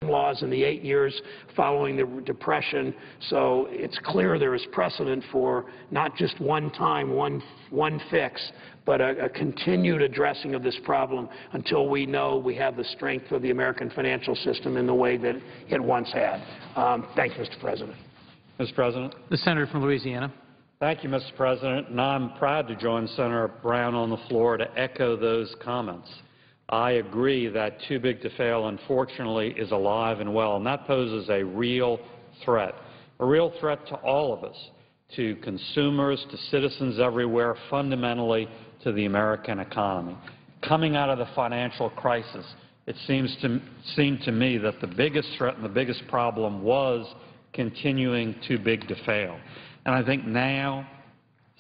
laws in the 8 years following the Depression. So it's clear there is precedent for not just one time, one fix, but a continued addressing of this problem until we know we have the strength of the American financial system in the way that it once had. Thank you, Mr. President. Mr. President. The Senator from Louisiana. Thank you, Mr. President, and I'm proud to join Senator Brown on the floor to echo those comments. I agree that too big to fail, unfortunately, is alive and well, and that poses a real threat to all of us, to consumers, to citizens everywhere, fundamentally to the American economy. Coming out of the financial crisis, it seemed to me that the biggest threat and the biggest problem was continuing too big to fail. And I think now,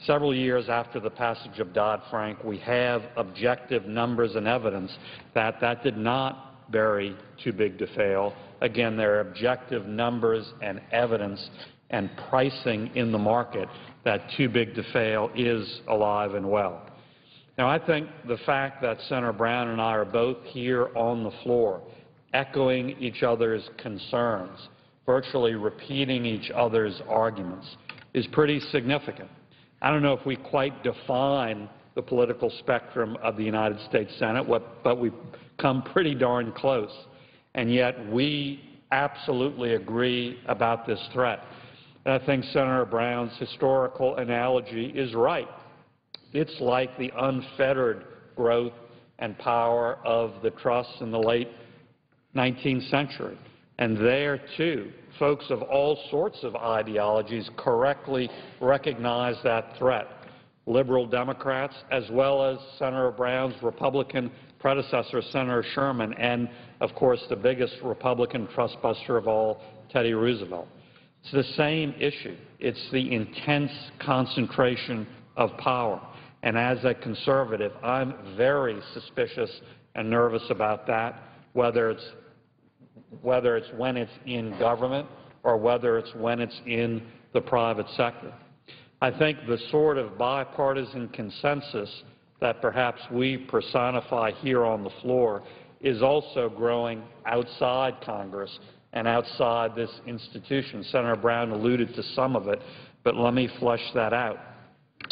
several years after the passage of Dodd-Frank, we have objective numbers and evidence that that did not bury too big to fail. Again, there are objective numbers and evidence and pricing in the market that too big to fail is alive and well. Now, I think the fact that Senator Brown and I are both here on the floor echoing each other's concerns, virtually repeating each other's arguments, is pretty significant. I don't know if we quite define the political spectrum of the United States Senate, but we've come pretty darn close. And yet we absolutely agree about this threat. And I think Senator Brown's historical analogy is right. It's like the unfettered growth and power of the trusts in the late 19th century. And there, too, folks of all sorts of ideologies correctly recognize that threat. Liberal Democrats, as well as Senator Brown's Republican predecessor, Senator Sherman, and, of course, the biggest Republican trustbuster of all, Teddy Roosevelt. It's the same issue. It's the intense concentration of power. And as a conservative, I'm very suspicious and nervous about that, whether it's when it's in government or whether it's when it's in the private sector. I think the sort of bipartisan consensus that perhaps we personify here on the floor is also growing outside Congress and outside this institution. Senator Brown alluded to some of it, but let me flesh that out.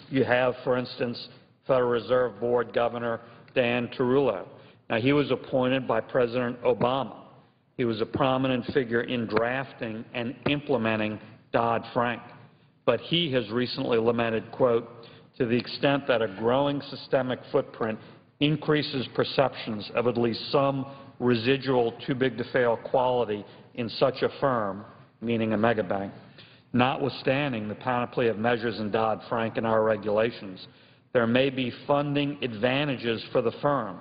You have, for instance, Federal Reserve Board Governor Dan Tarullo. Now, he was appointed by President Obama. He was a prominent figure in drafting and implementing Dodd-Frank. But he has recently lamented, quote, to the extent that a growing systemic footprint increases perceptions of at least some residual too-big-to-fail quality in such a firm, meaning a megabank, notwithstanding the panoply of measures in Dodd-Frank and our regulations, there may be funding advantages for the firm,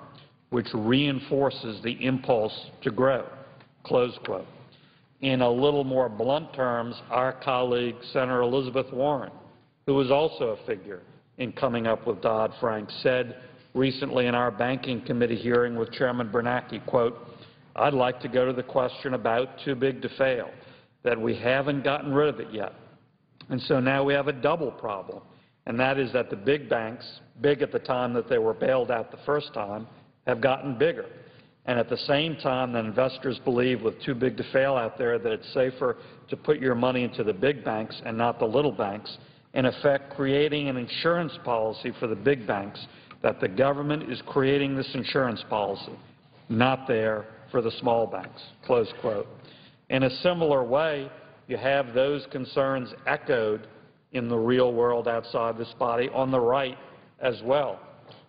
which reinforces the impulse to grow, close quote. In a little more blunt terms, our colleague, Senator Elizabeth Warren, who was also a figure in coming up with Dodd-Frank, said recently in our Banking Committee hearing with Chairman Bernanke, quote, I'd like to go to the question about too big to fail, that we haven't gotten rid of it yet. And so now we have a double problem, and that is that the big banks, big at the time that they were bailed out the first time, have gotten bigger. And at the same time that investors believe with too big to fail out there that it's safer to put your money into the big banks and not the little banks, in effect creating an insurance policy for the big banks, that the government is creating this insurance policy, not there for the small banks, close quote. In a similar way, you have those concerns echoed in the real world outside this body on the right as well.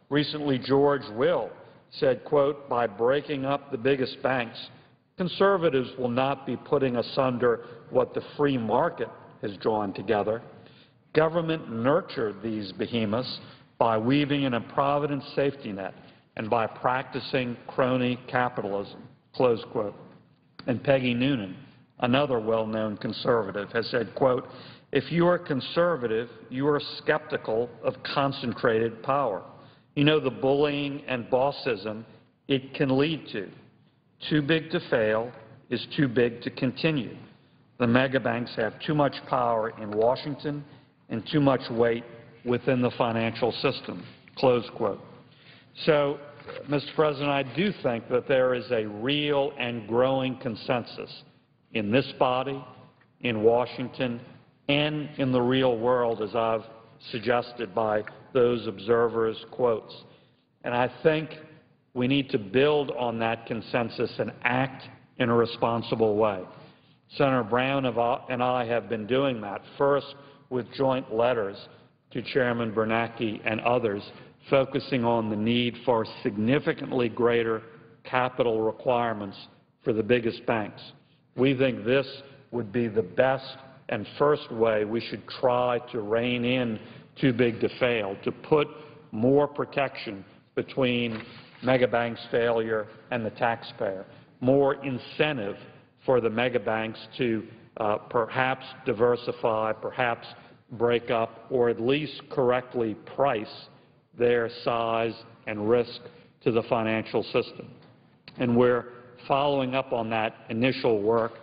Recently, George Will said, quote, by breaking up the biggest banks, conservatives will not be putting asunder what the free market has drawn together. Government nurtured these behemoths by weaving in a provident safety net and by practicing crony capitalism, close quote. And Peggy Noonan, another well-known conservative, has said, quote, if you are conservative, you are skeptical of concentrated power. You know the bullying and bossism it can lead to. Too big to fail is too big to continue. The mega banks have too much power in Washington and too much weight within the financial system, close quote. So Mr. President, I do think that there is a real and growing consensus in this body, in Washington, and in the real world, as I've suggested by those observers' quotes. And I think we need to build on that consensus and act in a responsible way. Senator Brown and I have been doing that, first with joint letters to Chairman Bernanke and others, focusing on the need for significantly greater capital requirements for the biggest banks. We think this would be the best and first way we should try to rein in too big to fail, to put more protection between mega banks' failure and the taxpayer, more incentive for the mega banks to perhaps diversify, perhaps break up, or at least correctly price their size and risk to the financial system. And we're following up on that initial work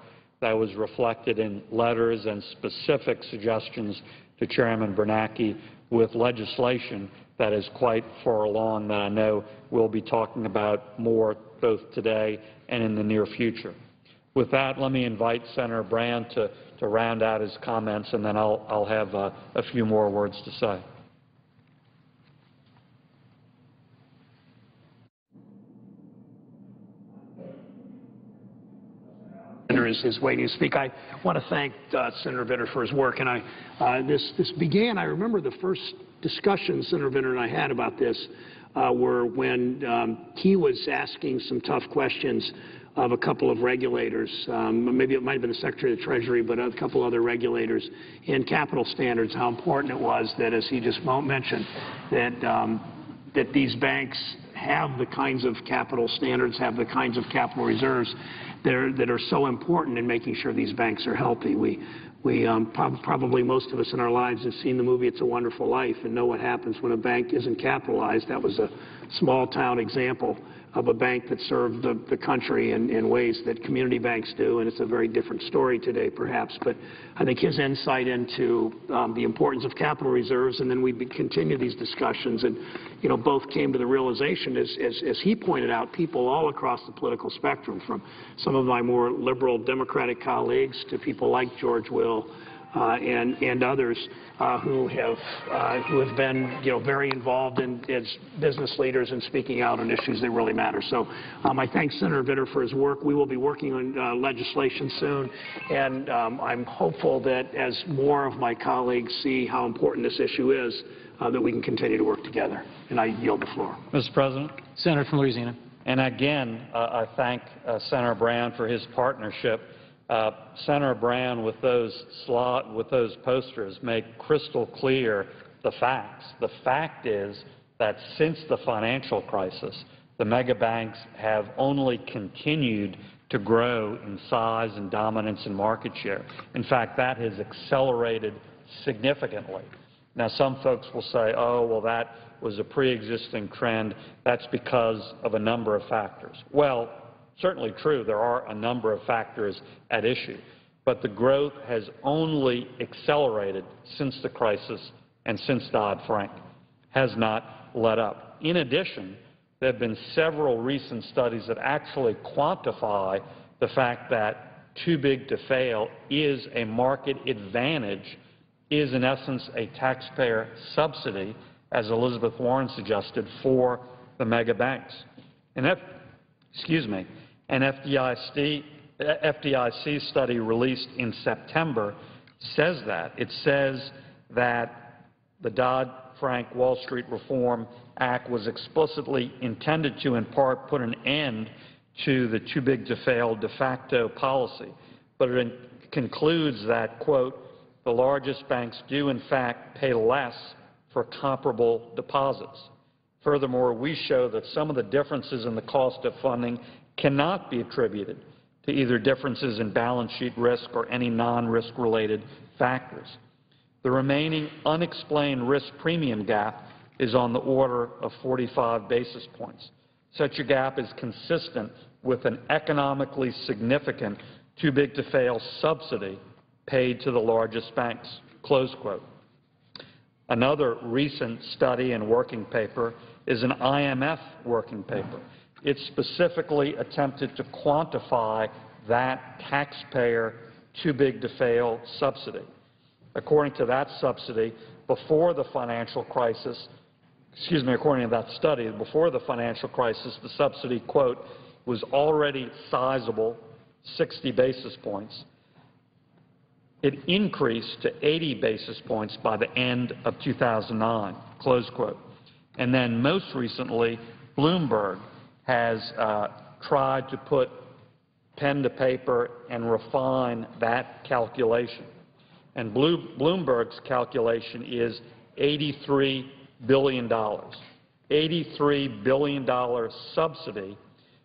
that was reflected in letters and specific suggestions to Chairman Bernanke with legislation that is quite far along that I know we'll be talking about more both today and in the near future. With that, let me invite Senator Brand to round out his comments, and then I'll have a few more words to say. Is waiting to speak. I want to thank Senator Vitter for his work. And this began, I remember the first discussions Senator Vitter and I had about this were when he was asking some tough questions of a couple of regulators. Maybe it might have been the Secretary of the Treasury, but a couple other regulators in capital standards, how important it was that, as he just mentioned, that these banks have the kinds of capital standards, have the kinds of capital reserves that are so important in making sure these banks are healthy. Probably most of us in our lives have seen the movie It's a Wonderful Life and know what happens when a bank isn't capitalized. That was a small-town example of a bank that served the country in ways that community banks do, and it's a very different story today, perhaps. But I think his insight into the importance of capital reserves, and then we continue these discussions, and both came to the realization, as he pointed out, people all across the political spectrum, from some of my more liberal Democratic colleagues to people like George Will and others who have been very involved as business leaders and speaking out on issues that really matter. So I thank Senator Vitter for his work. We will be working on legislation soon, and I'm hopeful that as more of my colleagues see how important this issue is, that we can continue to work together. And I yield the floor. Mr. President. Senator from Louisiana. And again, I thank Senator Brown for his partnership. Senator Brown, with those posters, make crystal clear the facts. The fact is that since the financial crisis, the mega banks have only continued to grow in size and dominance and market share. In fact, that has accelerated significantly. Now, some folks will say, oh, well, that was a pre-existing trend. That's because of a number of factors. Well, certainly true. There are a number of factors at issue. But the growth has only accelerated since the crisis and since Dodd-Frank, has not let up. In addition, there have been several recent studies that actually quantify the fact that too big to fail is a market advantage, is in essence a taxpayer subsidy, as Elizabeth Warren suggested, for the mega banks. And an FDIC study released in September says that. It says that the Dodd-Frank Wall Street Reform Act was explicitly intended to, in part, put an end to the too big to fail de facto policy. But it concludes that, quote, the largest banks do, in fact, pay less for comparable deposits. Furthermore, we show that some of the differences in the cost of funding cannot be attributed to either differences in balance sheet risk or any non-risk related factors. The remaining unexplained risk premium gap is on the order of 45 basis points. Such a gap is consistent with an economically significant too big to fail subsidy paid to the largest banks, close quote. Another recent study and working paper is an IMF working paper. It specifically attempted to quantify that taxpayer too-big-to-fail subsidy. According to that subsidy, before the financial crisis, according to that study, before the financial crisis, the subsidy, quote, was already sizable, 60 basis points. It increased to 80 basis points by the end of 2009, close quote. And then most recently, Bloomberg has tried to put pen to paper and refine that calculation. And Bloomberg's calculation is $83 billion. $83 billion subsidy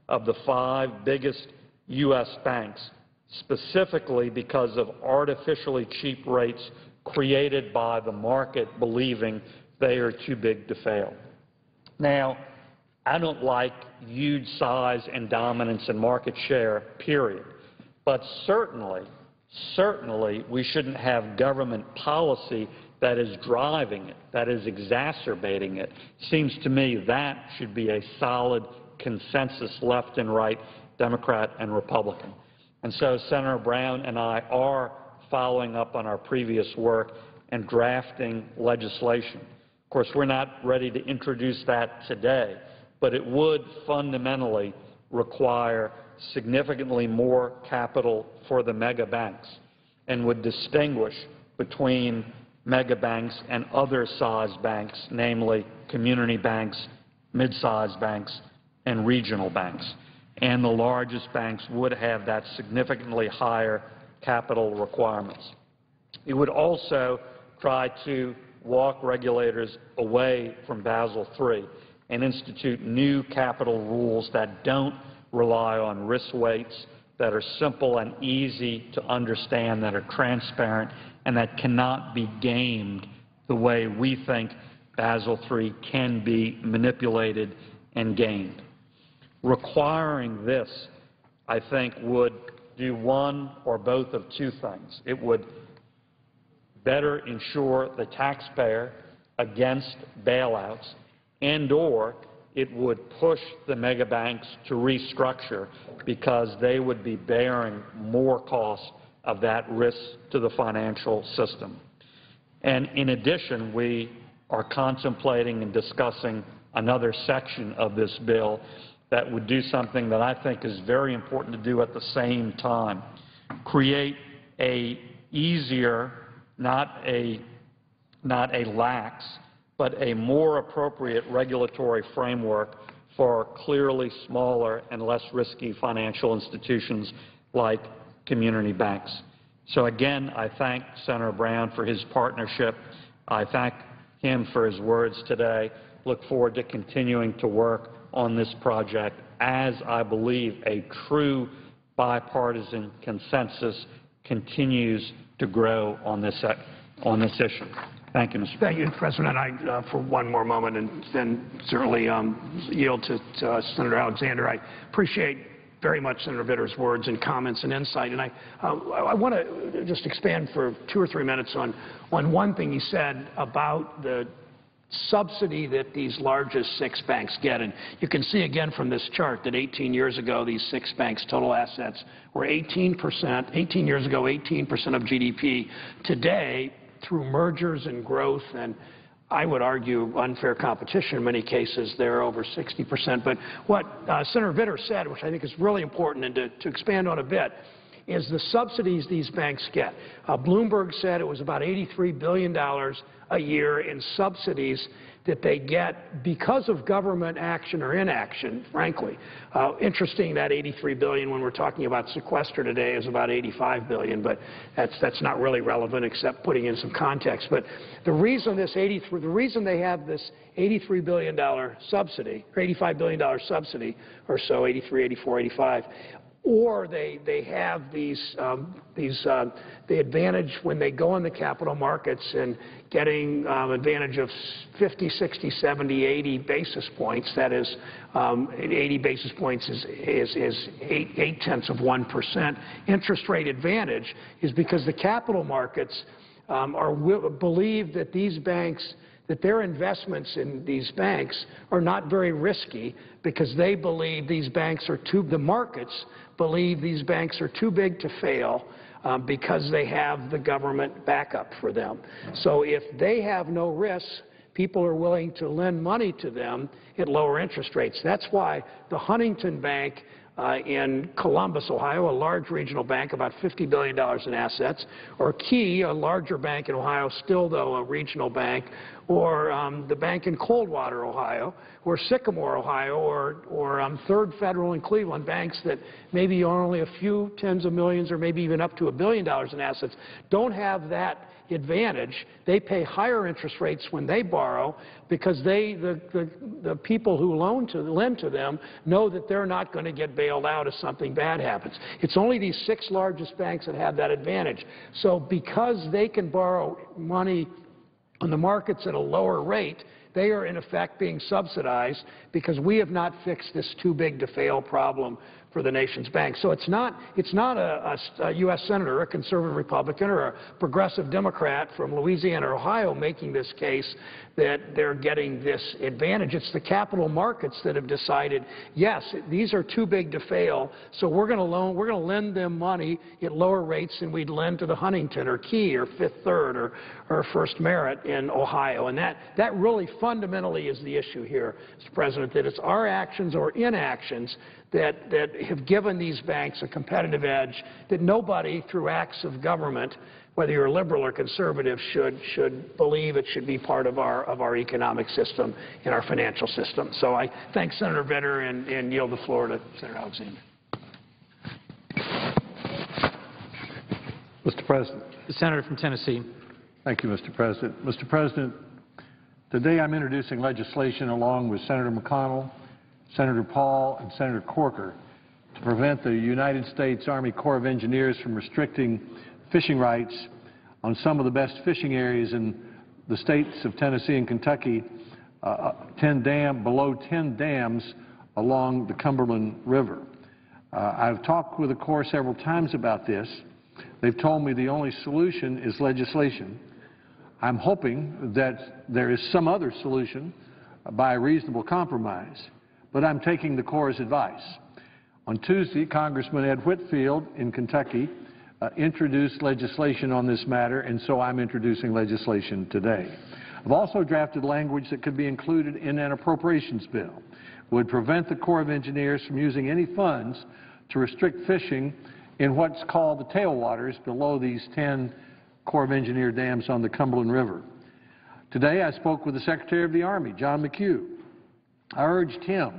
of the 5 biggest U.S. banks, specifically because of artificially cheap rates created by the market believing they are too big to fail. Now, I don't like huge size and dominance and market share, period. But certainly we shouldn't have government policy that is driving it, that is exacerbating it. Seems to me that should be a solid consensus left and right, Democrat and Republican. And so Senator Brown and I are following up on our previous work and drafting legislation. Of course, we're not ready to introduce that today, but it would fundamentally require significantly more capital for the mega banks and would distinguish between mega banks and other sized banks, namely community banks, mid-sized banks, and regional banks. And the largest banks would have that significantly higher capital requirements. It would also try to walk regulators away from Basel III and institute new capital rules that don't rely on risk weights, that are simple and easy to understand, that are transparent, and that cannot be gamed the way we think Basel III can be manipulated and gamed. Requiring this, I think, would do one or both of two things. It would better insure the taxpayer against bailouts, and/or it would push the mega banks to restructure because they would be bearing more cost of that risk to the financial system. And in addition, we are contemplating and discussing another section of this bill that would do something that I think is very important to do at the same time. Create a easier, not a lax, but a more appropriate regulatory framework for clearly smaller and less risky financial institutions like community banks. So again, I thank Senator Brown for his partnership. I thank him for his words today. Look forward to continuing to work on this project as I believe a true bipartisan consensus continues to grow on this issue. Thank you, Mr. President. Thank you, President. I, for one more moment, and then certainly yield to Senator Alexander. I appreciate very much Senator Vitter's words and comments and insight, and I want to just expand for 2 or 3 minutes on one thing he said about the subsidy that these largest 6 banks get. And you can see again from this chart that 18 years ago, these 6 banks' total assets were 18%, 18 years ago, 18% of GDP. Today, through mergers and growth and, I would argue, unfair competition in many cases, they're over 60%. But what Senator Vitter said, which I think is really important and to expand on a bit, is the subsidies these banks get. Bloomberg said it was about $83 billion a year in subsidies that they get because of government action or inaction, frankly. Interesting that $83 billion when we're talking about sequester today is about $85 billion, but that's not really relevant except putting in some context. But the reason the reason they have this $83 billion subsidy, or $85 billion subsidy, or so, 83, 84, 85, or they have the advantage when they go in the capital markets and getting advantage of 50, 60, 70, 80 basis points. That is, 80 basis points is 0.8% interest rate advantage, is because the capital markets believe that these banks that their investments in these banks are not very risky because they believe these banks are the markets believe these banks are too big to fail because they have the government backup for them. So if they have no risks, people are willing to lend money to them at lower interest rates. That's why the Huntington Bank in Columbus, Ohio, a large regional bank, about $50 billion in assets, or Key, a larger bank in Ohio, still though a regional bank, or the bank in Coldwater, Ohio, or Sycamore, Ohio, or Third Federal in Cleveland, banks that maybe are only a few tens of millions or maybe even up to $1 billion in assets, don't have that advantage. They pay higher interest rates when they borrow because the people who lend to them know that they're not going to get bailed out if something bad happens. It's only these 6 largest banks that have that advantage. So because they can borrow money on the markets at a lower rate, they are in effect being subsidized because we have not fixed this too big to fail problem for the nation's banks. So it's not a U.S. Senator, a conservative Republican, or a progressive Democrat from Louisiana or Ohio making this case that they're getting this advantage. It's the capital markets that have decided, yes, these are too big to fail, so we're going to lend them money at lower rates than we'd lend to the Huntington or Key or Fifth Third or First Merit in Ohio. And that really fundamentally is the issue here, Mr. President, that it's our actions or inactions that have given these banks a competitive edge that nobody through acts of government, whether you're liberal or conservative, should believe it should be part of our economic system and our financial system. So I thank Senator Vitter and yield the floor to Senator Alexander. Mr. President. The Senator from Tennessee. Thank you, Mr. President. Mr. President, today I'm introducing legislation along with Senator McConnell, Senator Paul, and Senator Corker to prevent the United States Army Corps of Engineers from restricting fishing rights on some of the best fishing areas in the states of Tennessee and Kentucky, below 10 dams along the Cumberland River. I've talked with the Corps several times about this. They've told me the only solution is legislation. I'm hoping that there is some other solution by a reasonable compromise, but I'm taking the Corps' advice. On Tuesday, Congressman Ed Whitfield in Kentucky introduced legislation on this matter, and so I'm introducing legislation today. I've also drafted language that could be included in an appropriations bill. It would prevent the Corps of Engineers from using any funds to restrict fishing in what's called the tailwaters below these 10 Corps of Engineer dams on the Cumberland River. Today I spoke with the Secretary of the Army, John McHugh. I urged him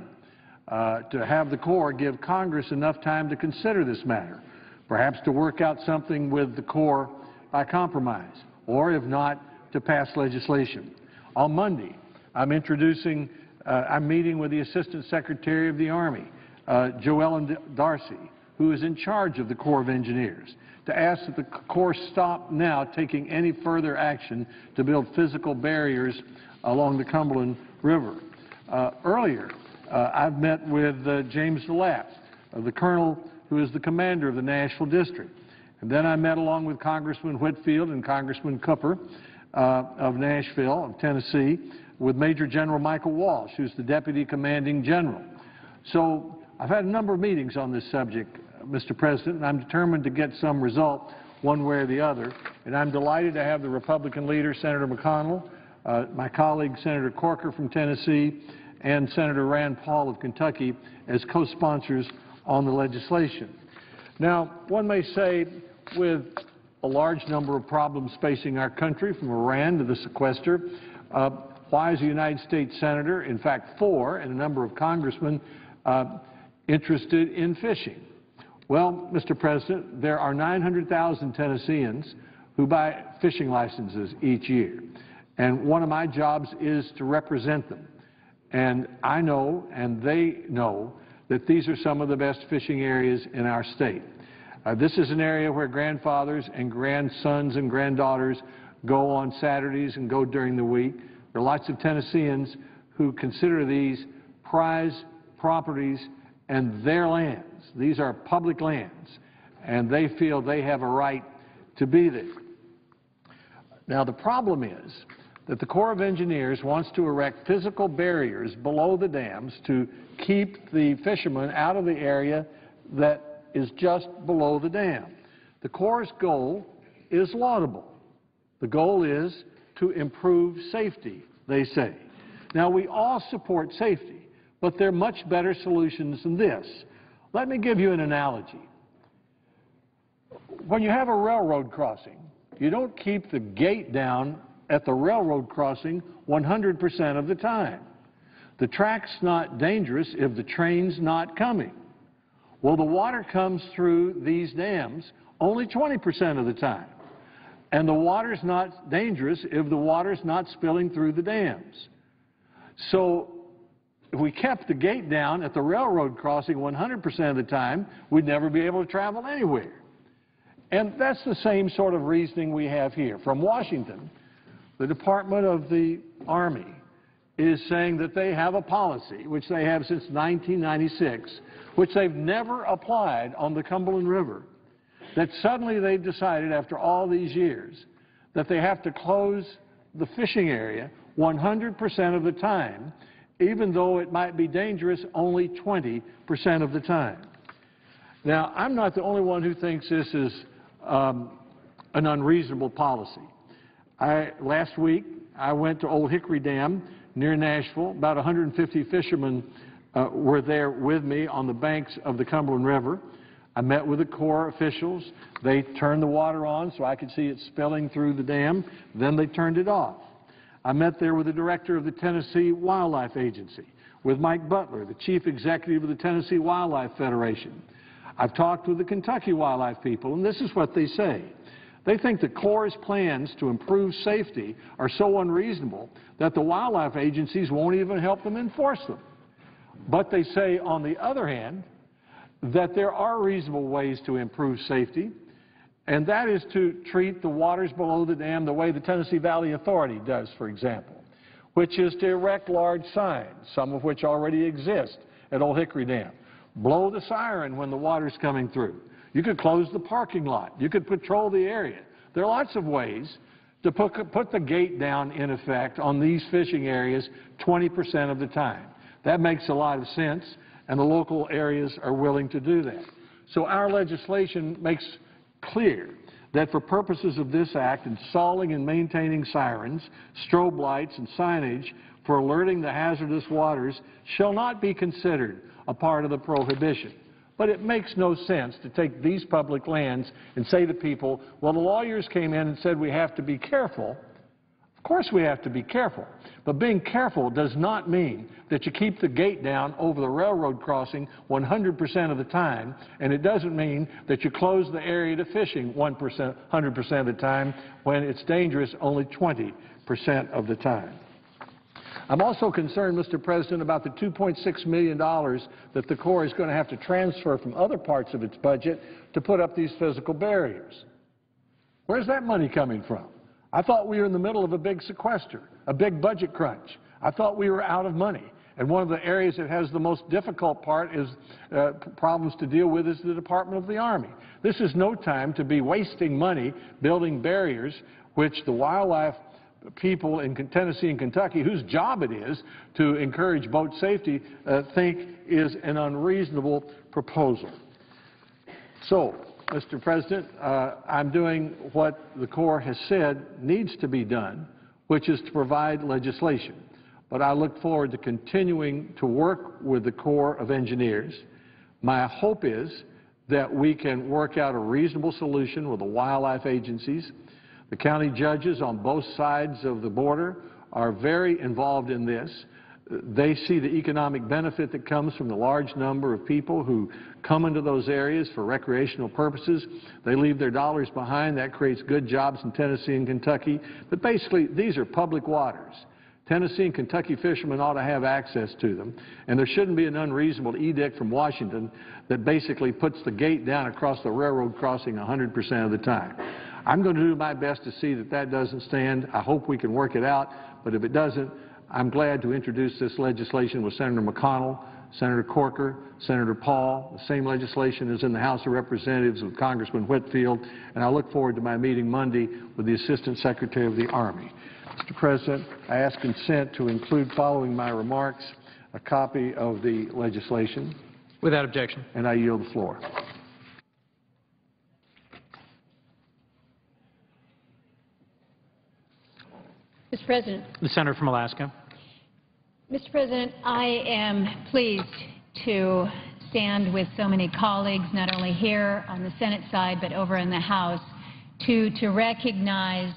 to have the Corps give Congress enough time to consider this matter, perhaps to work out something with the Corps by compromise, or if not, to pass legislation. On Monday, I'm meeting with the Assistant Secretary of the Army, Joellen Darcy, who is in charge of the Corps of Engineers, to ask that the Corps stop now taking any further action to build physical barriers along the Cumberland River. Earlier, I've met with James DeLapp, the colonel who is the commander of the Nashville District. And then I met along with Congressman Whitfield and Congressman Cooper of Nashville, of Tennessee, with Major General Michael Walsh, who's the Deputy Commanding General. So I've had a number of meetings on this subject, Mr. President, and I'm determined to get some result one way or the other. And I'm delighted to have the Republican leader, Senator McConnell, my colleague, Senator Corker from Tennessee, and Senator Rand Paul of Kentucky as co-sponsors on the legislation. Now, one may say, with a large number of problems facing our country, from Iran to the sequester, why is a United States Senator, in fact 4, and a number of congressmen, interested in fishing? Well, Mr. President, there are 900,000 Tennesseans who buy fishing licenses each year. And one of my jobs is to represent them. And I know, and they know, that these are some of the best fishing areas in our state. This is an area where grandfathers and grandsons and granddaughters go on Saturdays and go during the week. There are lots of Tennesseans who consider these prize properties and their lands. These are public lands, and they feel they have a right to be there. Now, the problem is that the Corps of Engineers wants to erect physical barriers below the dams to keep the fishermen out of the area that is just below the dam. The Corps' goal is laudable. The goal is to improve safety, they say. Now, we all support safety, but there are much better solutions than this. Let me give you an analogy. When you have a railroad crossing, you don't keep the gate down at the railroad crossing 100% of the time. The track's not dangerous if the train's not coming. Well, the water comes through these dams only 20% of the time. And the water's not dangerous if the water's not spilling through the dams. So if we kept the gate down at the railroad crossing 100% of the time, we'd never be able to travel anywhere. And that's the same sort of reasoning we have here. From Washington, the Department of the Army is saying that they have a policy, which they have since 1996, which they've never applied on the Cumberland River, that suddenly they've decided after all these years that they have to close the fishing area 100% of the time, even though it might be dangerous only 20% of the time. Now, I'm not the only one who thinks this is an unreasonable policy. Last week, I went to Old Hickory Dam near Nashville. About 150 fishermen were there with me on the banks of the Cumberland River. I met with the Corps officials. They turned the water on so I could see it spilling through the dam. Then they turned it off. I met there with the director of the Tennessee Wildlife Agency, with Mike Butler, the chief executive of the Tennessee Wildlife Federation. I've talked with the Kentucky wildlife people, and this is what they say. They think the Corps' plans to improve safety are so unreasonable that the wildlife agencies won't even help them enforce them. But they say, on the other hand, that there are reasonable ways to improve safety, and that is to treat the waters below the dam the way the Tennessee Valley Authority does, for example, which is to erect large signs, some of which already exist at Old Hickory Dam. Blow the siren when the water's coming through. You could close the parking lot. You could patrol the area. There are lots of ways to put the gate down, in effect, on these fishing areas 20% of the time. That makes a lot of sense, and the local areas are willing to do that. So our legislation makes clear that for purposes of this act, installing and maintaining sirens, strobe lights, and signage for alerting the hazardous waters shall not be considered a part of the prohibition. But it makes no sense to take these public lands and say to people, well, the lawyers came in and said we have to be careful. Of course we have to be careful, but being careful does not mean that you keep the gate down over the railroad crossing 100% of the time, and it doesn't mean that you close the area to fishing 100% of the time when it's dangerous only 20% of the time. I'm also concerned, Mr. President, about the $2.6 million that the Corps is going to have to transfer from other parts of its budget to put up these physical barriers. Where's that money coming from? I thought we were in the middle of a big sequester, a big budget crunch. I thought we were out of money. And one of the areas that has the most difficult problems to deal with is the Department of the Army. This is no time to be wasting money building barriers, which the wildlife people in Tennessee and Kentucky, whose job it is to encourage boat safety, think is an unreasonable proposal. So, Mr. President, I'm doing what the Corps has said needs to be done, which is to provide legislation. But I look forward to continuing to work with the Corps of Engineers. My hope is that we can work out a reasonable solution with the wildlife agencies. The county judges on both sides of the border are very involved in this. They see the economic benefit that comes from the large number of people who come into those areas for recreational purposes. They leave their dollars behind. That creates good jobs in Tennessee and Kentucky. But basically, these are public waters. Tennessee and Kentucky fishermen ought to have access to them, and there shouldn't be an unreasonable edict from Washington that basically puts the gate down across the railroad crossing 100% of the time. I'm going to do my best to see that that doesn't stand. I hope we can work it out, but if it doesn't, I'm glad to introduce this legislation with Senator McConnell, Senator Corker, Senator Paul. The same legislation is in the House of Representatives with Congressman Whitfield, and I look forward to my meeting Monday with the Assistant Secretary of the Army. Mr. President, I ask consent to include following my remarks a copy of the legislation. Without objection. And I yield the floor. Mr. President. The senator from Alaska. Mr. President, I am pleased to stand with so many colleagues, not only here on the Senate side, but over in the House, to recognize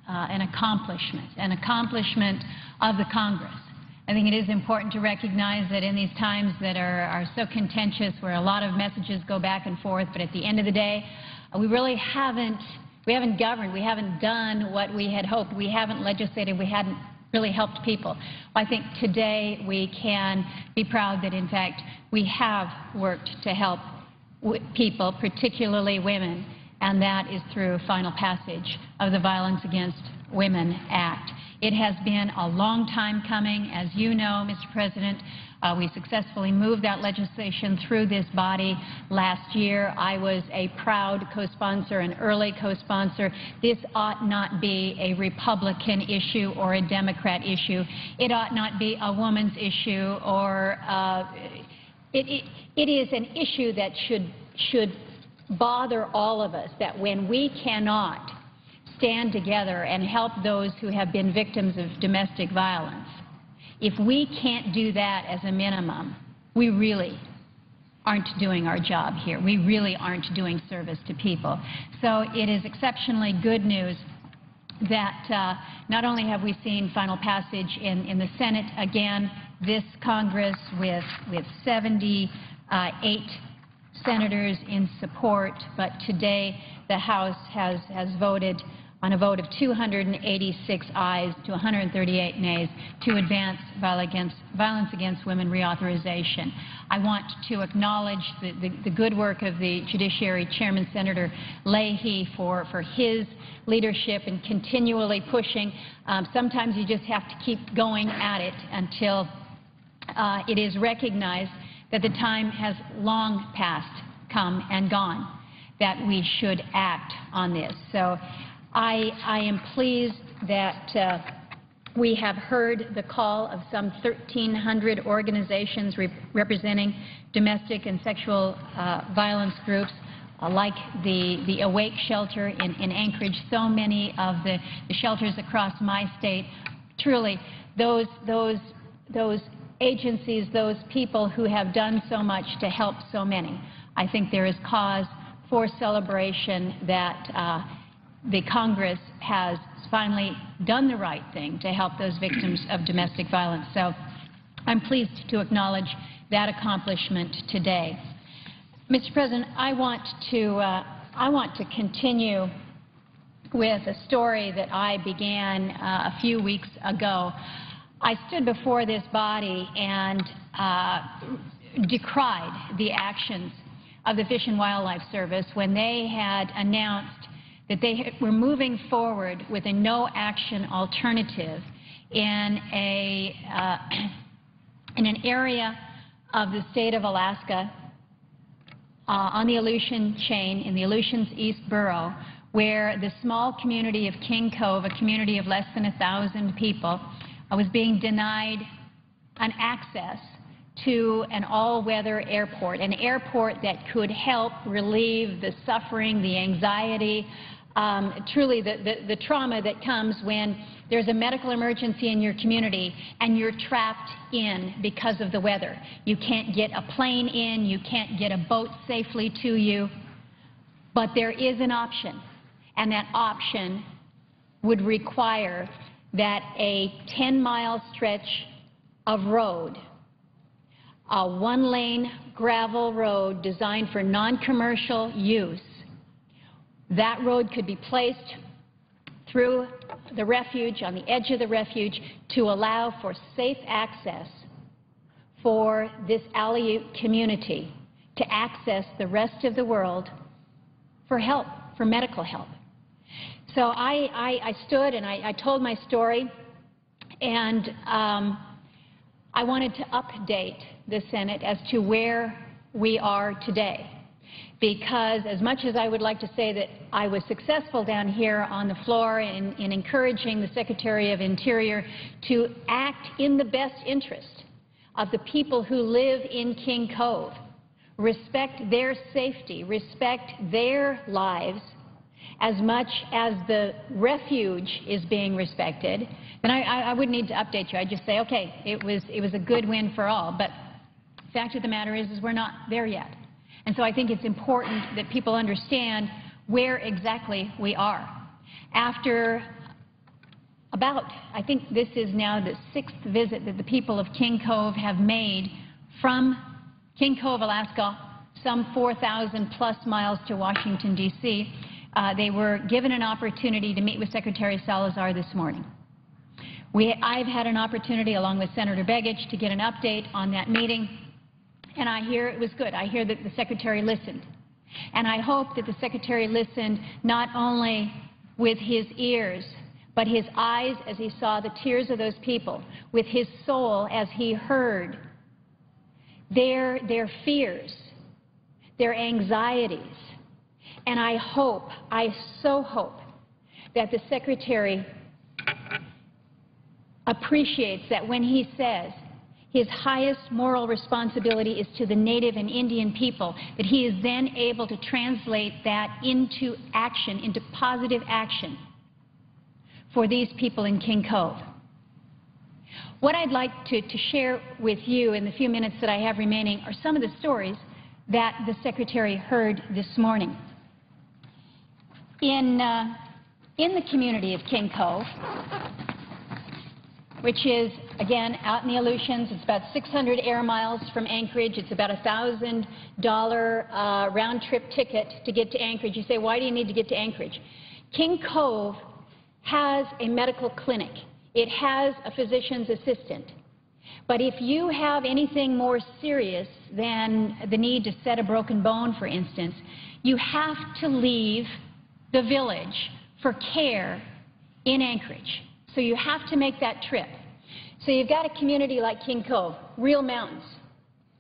an accomplishment of the Congress. I think it is important to recognize that in these times that are so contentious, where a lot of messages go back and forth, but at the end of the day, we really haven't governed, we haven't done what we had hoped, we haven't legislated, we hadn't really helped people. I think today we can be proud that, in fact, we have worked to help people, particularly women, and that is through final passage of the Violence Against Women Act. It has been a long time coming. As you know, Mr. President, we successfully moved that legislation through this body last year. I was a proud co-sponsor, an early co-sponsor. This ought not be a Republican issue or a Democrat issue. It ought not be a woman's issue, or it is an issue that should bother all of us, that when we cannot stand together and help those who have been victims of domestic violence, if we can't do that as a minimum, we really aren't doing our job here. We really aren't doing service to people. So it is exceptionally good news that not only have we seen final passage in the Senate again, this Congress with 78 senators in support, but today the House has voted on a vote of 286 ayes to 138 nays to advance violence against women reauthorization. I want to acknowledge the good work of the Judiciary Chairman, Senator Leahy, for his leadership and continually pushing. Sometimes you just have to keep going at it until it is recognized that the time has long past, come and gone, that we should act on this. So I am pleased that we have heard the call of some 1,300 organizations representing domestic and sexual violence groups, like the Awake shelter in Anchorage, so many of the shelters across my state. Truly, those agencies, those people who have done so much to help so many. I think there is cause for celebration that the Congress has finally done the right thing to help those victims of domestic violence. So I'm pleased to acknowledge that accomplishment today. Mr. President, I want to continue with a story that I began a few weeks ago. I stood before this body and decried the actions of the Fish and Wildlife Service when they had announced that they were moving forward with a no-action alternative in an area of the state of Alaska on the Aleutian chain, in the Aleutians East Borough, where the small community of King Cove, a community of less than 1,000 people, was being denied an access to an all-weather airport, an airport that could help relieve the suffering, the anxiety, truly the trauma that comes when there's a medical emergency in your community and you're trapped in because of the weather. You can't get a plane in, you can't get a boat safely to you, but there is an option, and that option would require that a 10-mile stretch of road, a one-lane gravel road designed for non-commercial use, that road could be placed through the refuge, on the edge of the refuge, to allow for safe access for this Aleut community to access the rest of the world for help, for medical help. So I stood and I told my story, and I wanted to update the Senate as to where we are today. because as much as I would like to say that I was successful down here on the floor in encouraging the Secretary of Interior to act in the best interest of the people who live in King Cove, respect their safety, respect their lives as much as the refuge is being respected, then I wouldn't need to update you. I'd just say, okay, it was a good win for all. But the fact of the matter is we're not there yet. And so I think it's important that people understand where exactly we are. After about, I think this is now the 6th visit that the people of King Cove have made from King Cove, Alaska, some 4,000 plus miles to Washington, D.C., they were given an opportunity to meet with Secretary Salazar this morning. I've had an opportunity, along with Senator Begich, to get an update on that meeting, and I hear it was good. I hear that the Secretary listened. And I hope that the Secretary listened not only with his ears, but his eyes as he saw the tears of those people, with his soul as he heard their fears, their anxieties. And I hope, I so hope, that the Secretary appreciates that when he says his highest moral responsibility is to the Native and Indian people, that he is then able to translate that into action, into positive action for these people in King Cove. What I'd like to share with you in the few minutes that I have remaining are some of the stories that the Secretary heard this morning. In the community of King Cove, which is, again, out in the Aleutians, it's about 600 air miles from Anchorage. It's about a $1,000 round-trip ticket to get to Anchorage. You say, why do you need to get to Anchorage? King Cove has a medical clinic. It has a physician's assistant. But if you have anything more serious than the need to set a broken bone, for instance, you have to leave the village for care in Anchorage. So you have to make that trip. So you've got a community like King Cove, real mountains,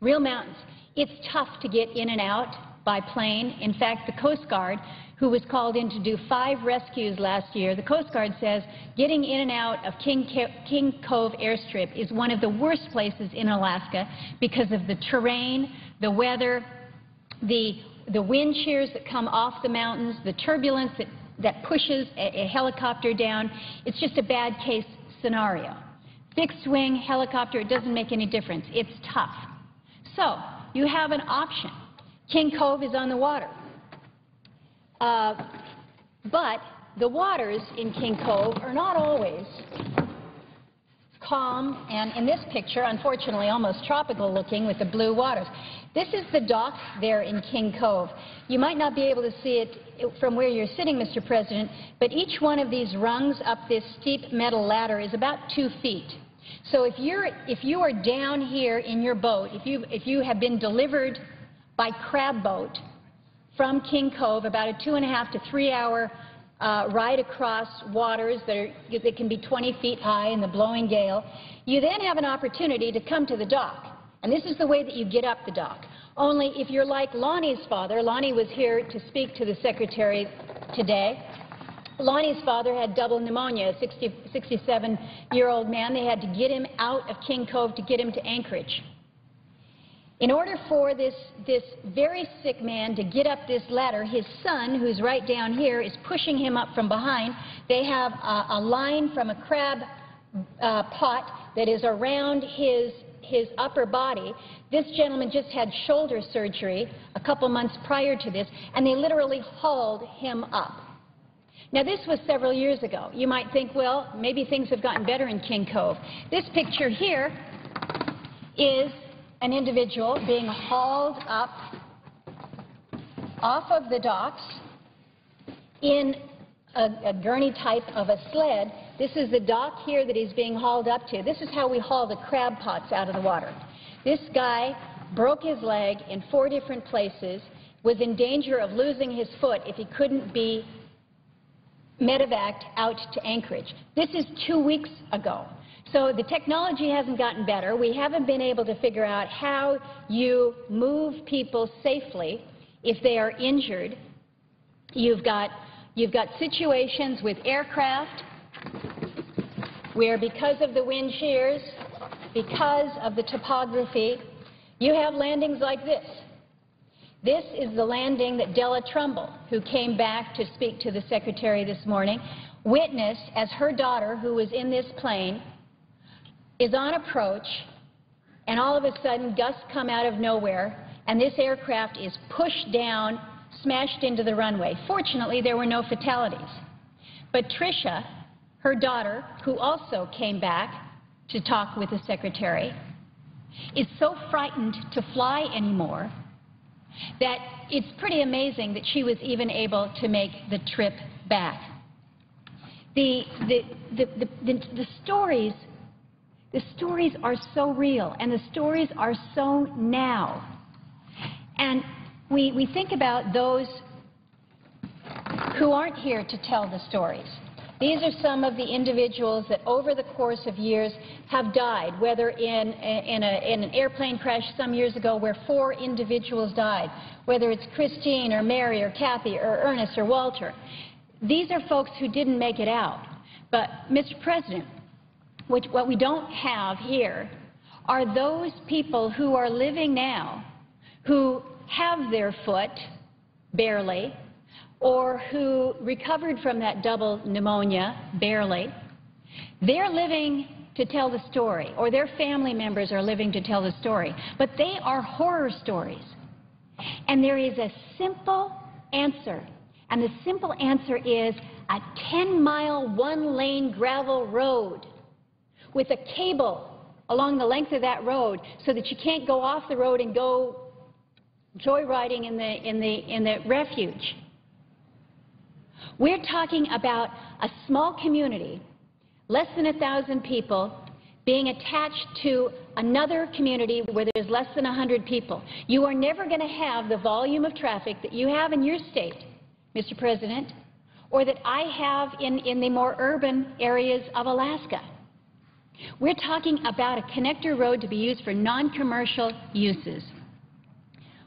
real mountains. It's tough to get in and out by plane. In fact, the Coast Guard, who was called in to do 5 rescues last year, the Coast Guard says getting in and out of King Cove airstrip is one of the worst places in Alaska because of the terrain, the weather, the wind shears that come off the mountains, the turbulence that pushes a helicopter down. It's just a bad case scenario. Fixed wing helicopter, it doesn't make any difference. It's tough. So you have an option. King Cove is on the water. But the waters in King Cove are not always calm, and in this picture, unfortunately, almost tropical looking with the blue waters. This is the dock there in King Cove. You might not be able to see it from where you're sitting, Mr. President, but each one of these rungs up this steep metal ladder is about 2 feet. So if you are down here in your boat, if you have been delivered by crab boat from King Cove, about a 2.5 to 3 hour ride across waters that can be 20 feet high in the blowing gale, you then have an opportunity to come to the dock. And this is the way that you get up the dock. Only if you're like Lonnie's father, Lonnie was here to speak to the Secretary today. Lonnie's father had double pneumonia, a 67-year-old man. They had to get him out of King Cove to get him to Anchorage. In order for this very sick man to get up this ladder, his son, who's right down here, is pushing him up from behind. They have a line from a crab pot that is around his upper body. This gentleman just had shoulder surgery a couple months prior to this, and they literally hauled him up. Now, this was several years ago. You might think, well, maybe things have gotten better in King Cove. This picture here is an individual being hauled up off of the docks in a gurney type of a sled. This is the dock here that he's being hauled up to. This is how we haul the crab pots out of the water. This guy broke his leg in 4 different places, was in danger of losing his foot if he couldn't be medevaced out to Anchorage. This is 2 weeks ago. So the technology hasn't gotten better. We haven't been able to figure out how you move people safely if they are injured. You've got situations with aircraft where, because of the wind shears, because of the topography, you have landings like this. This is the landing that Della Trumbull, who came back to speak to the Secretary this morning, witnessed as her daughter, who was in this plane, is on approach, and all of a sudden gusts come out of nowhere, and this aircraft is pushed down, smashed into the runway. Fortunately, there were no fatalities. But Tricia, her daughter, who also came back to talk with the Secretary, is so frightened to fly anymore that it's pretty amazing that she was even able to make the trip back. The stories are so real, and the stories are so now. And we think about those who aren't here to tell the stories. These are some of the individuals that over the course of years have died, whether in an airplane crash some years ago where 4 individuals died, whether it's Christine or Mary or Kathy or Ernest or Walter. These are folks who didn't make it out. But, Mr. President, what we don't have here are those people who are living now who have their foot, barely, or who recovered from that double pneumonia, barely. They're living to tell the story, or their family members are living to tell the story. But they are horror stories. And there is a simple answer, and the simple answer is a 10-mile, 1-lane gravel road with a cable along the length of that road so that you can't go off the road and go joyriding in the refuge. We're talking about a small community, less than 1,000 people, being attached to another community where there's less than 100 people. You are never going to have the volume of traffic that you have in your state, Mr. President, or that I have in the more urban areas of Alaska. We're talking about a connector road to be used for non-commercial uses.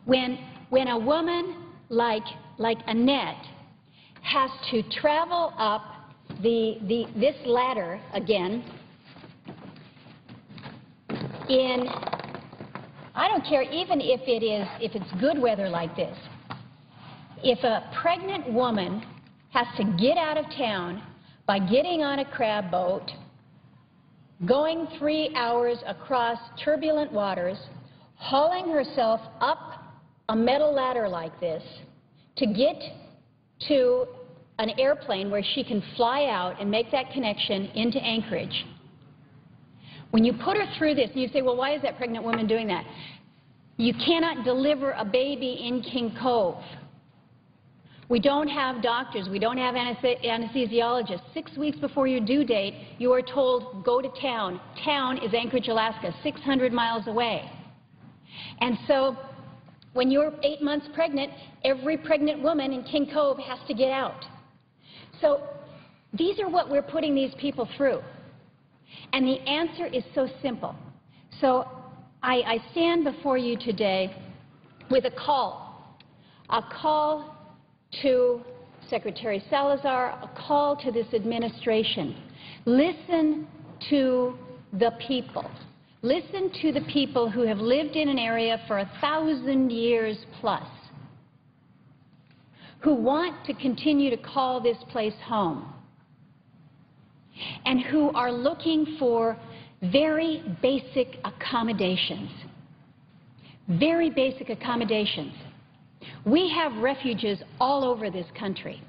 When a woman like Annette has to travel up this ladder again in, I don't care even if it's good weather like this, if a pregnant woman has to get out of town by getting on a crab boat, going 3 hours across turbulent waters, hauling herself up a metal ladder like this to get to an airplane where she can fly out and make that connection into Anchorage. When you put her through this, and you say, well, why is that pregnant woman doing that? You cannot deliver a baby in King Cove. We don't have doctors. We don't have anesthesiologists. 6 weeks before your due date, you are told, go to town. Town is Anchorage, Alaska, 600 miles away. And so when you're 8 months pregnant, every pregnant woman in King Cove has to get out. So these are what we're putting these people through. And the answer is so simple. So I stand before you today with a call to Secretary Salazar, a call to this administration. Listen to the people. Listen to the people who have lived in an area for 1,000 years plus, who want to continue to call this place home, and who are looking for very basic accommodations. Very basic accommodations. We have refuges all over this country.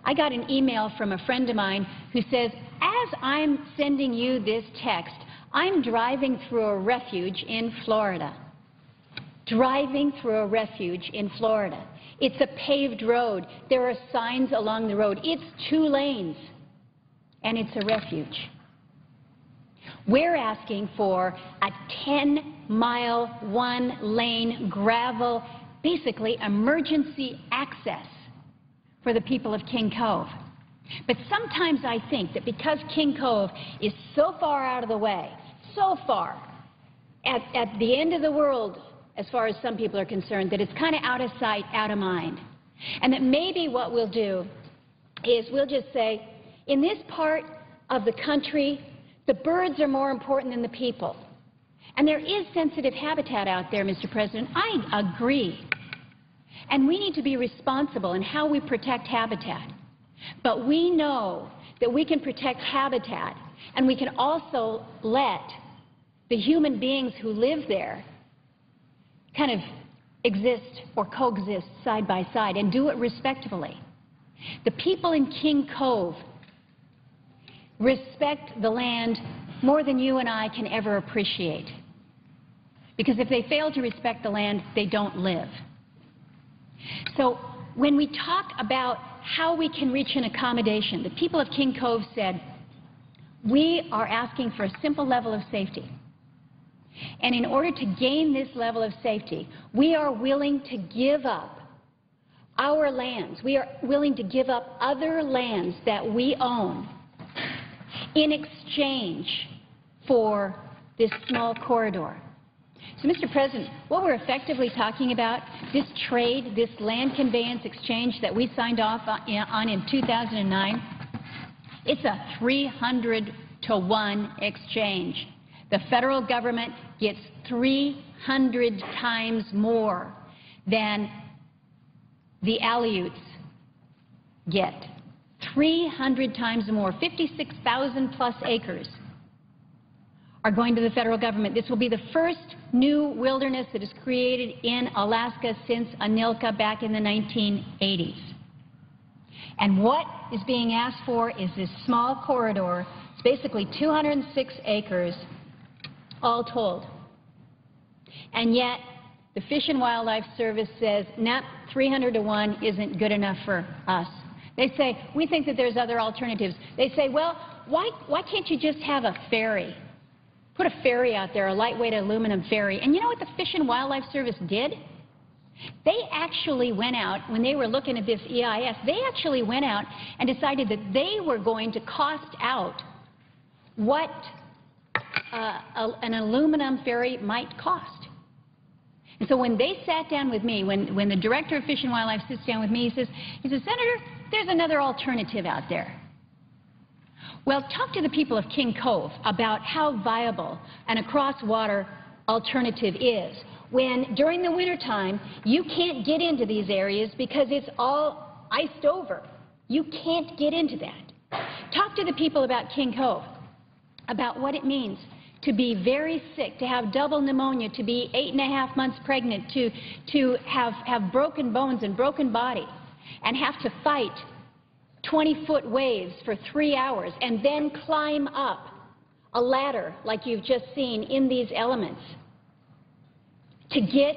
I got an email from a friend of mine who says, as I'm sending you this text, I'm driving through a refuge in Florida. Driving through a refuge in Florida. It's a paved road. There are signs along the road. It's 2 lanes, and it's a refuge. We're asking for a 10-mile, 1-lane gravel, basically emergency access for the people of King Cove. But sometimes I think that because King Cove is so far out of the way, so far at the end of the world, as far as some people are concerned, that it's kind of out of sight, out of mind. And that maybe what we'll do is we'll just say, in this part of the country, the birds are more important than the people. And there is sensitive habitat out there, Mr. President. I agree. And we need to be responsible in how we protect habitat. But we know that we can protect habitat, and we can also let the human beings who live there kind of exist or coexist side by side and do it respectfully. The people in King Cove respect the land more than you and I can ever appreciate. Because if they fail to respect the land, they don't live. So when we talk about how we can reach an accommodation, the people of King Cove said, we are asking for a simple level of safety. And in order to gain this level of safety, we are willing to give up our lands. We are willing to give up other lands that we own in exchange for this small corridor. So, Mr. President, what we're effectively talking about, this trade, this land conveyance exchange that we signed off on in 2009, it's a 300-to-1 exchange. The federal government gets 300 times more than the Aleuts get. 300 times more, 56,000 plus acres are going to the federal government. This will be the first new wilderness that is created in Alaska since Anilka back in the 1980s. And what is being asked for is this small corridor. It's basically 206 acres, all told. And yet, the Fish and Wildlife Service says, nah, 300-to-1 isn't good enough for us. They say, we think that there's other alternatives. They say, well, why can't you just have a ferry? Put a ferry out there, a lightweight aluminum ferry. And you know what the Fish and Wildlife Service did? They actually went out, when they were looking at this EIS, they actually went out and decided that they were going to cost out what an aluminum ferry might cost. And so when they sat down with me, when the Director of Fish and Wildlife sits down with me, he says, Senator, there's another alternative out there. Well, talk to the people of King Cove about how viable an across-water alternative is when, during the wintertime, you can't get into these areas because it's all iced over. You can't get into that. Talk to the people about King Cove, about what it means to be very sick, to have double pneumonia, to be 8.5 months pregnant, to have broken bones and broken body, and have to fight 20-foot waves for 3 hours and then climb up a ladder like you've just seen in these elements to get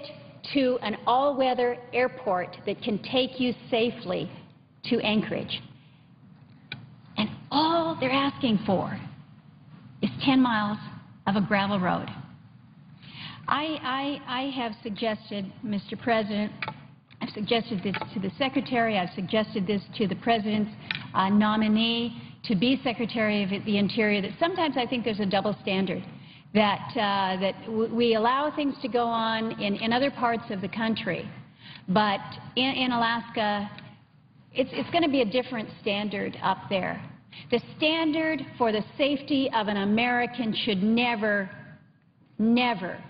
to an all-weather airport that can take you safely to Anchorage. And all they're asking for is 10 miles of a gravel road. I have suggested, Mr. President, I've suggested this to the Secretary, I've suggested this to the President's nominee to be Secretary of the Interior, that sometimes I think there's a double standard, that we allow things to go on in other parts of the country, but in Alaska, it's going to be a different standard up there. The standard for the safety of an American should never, never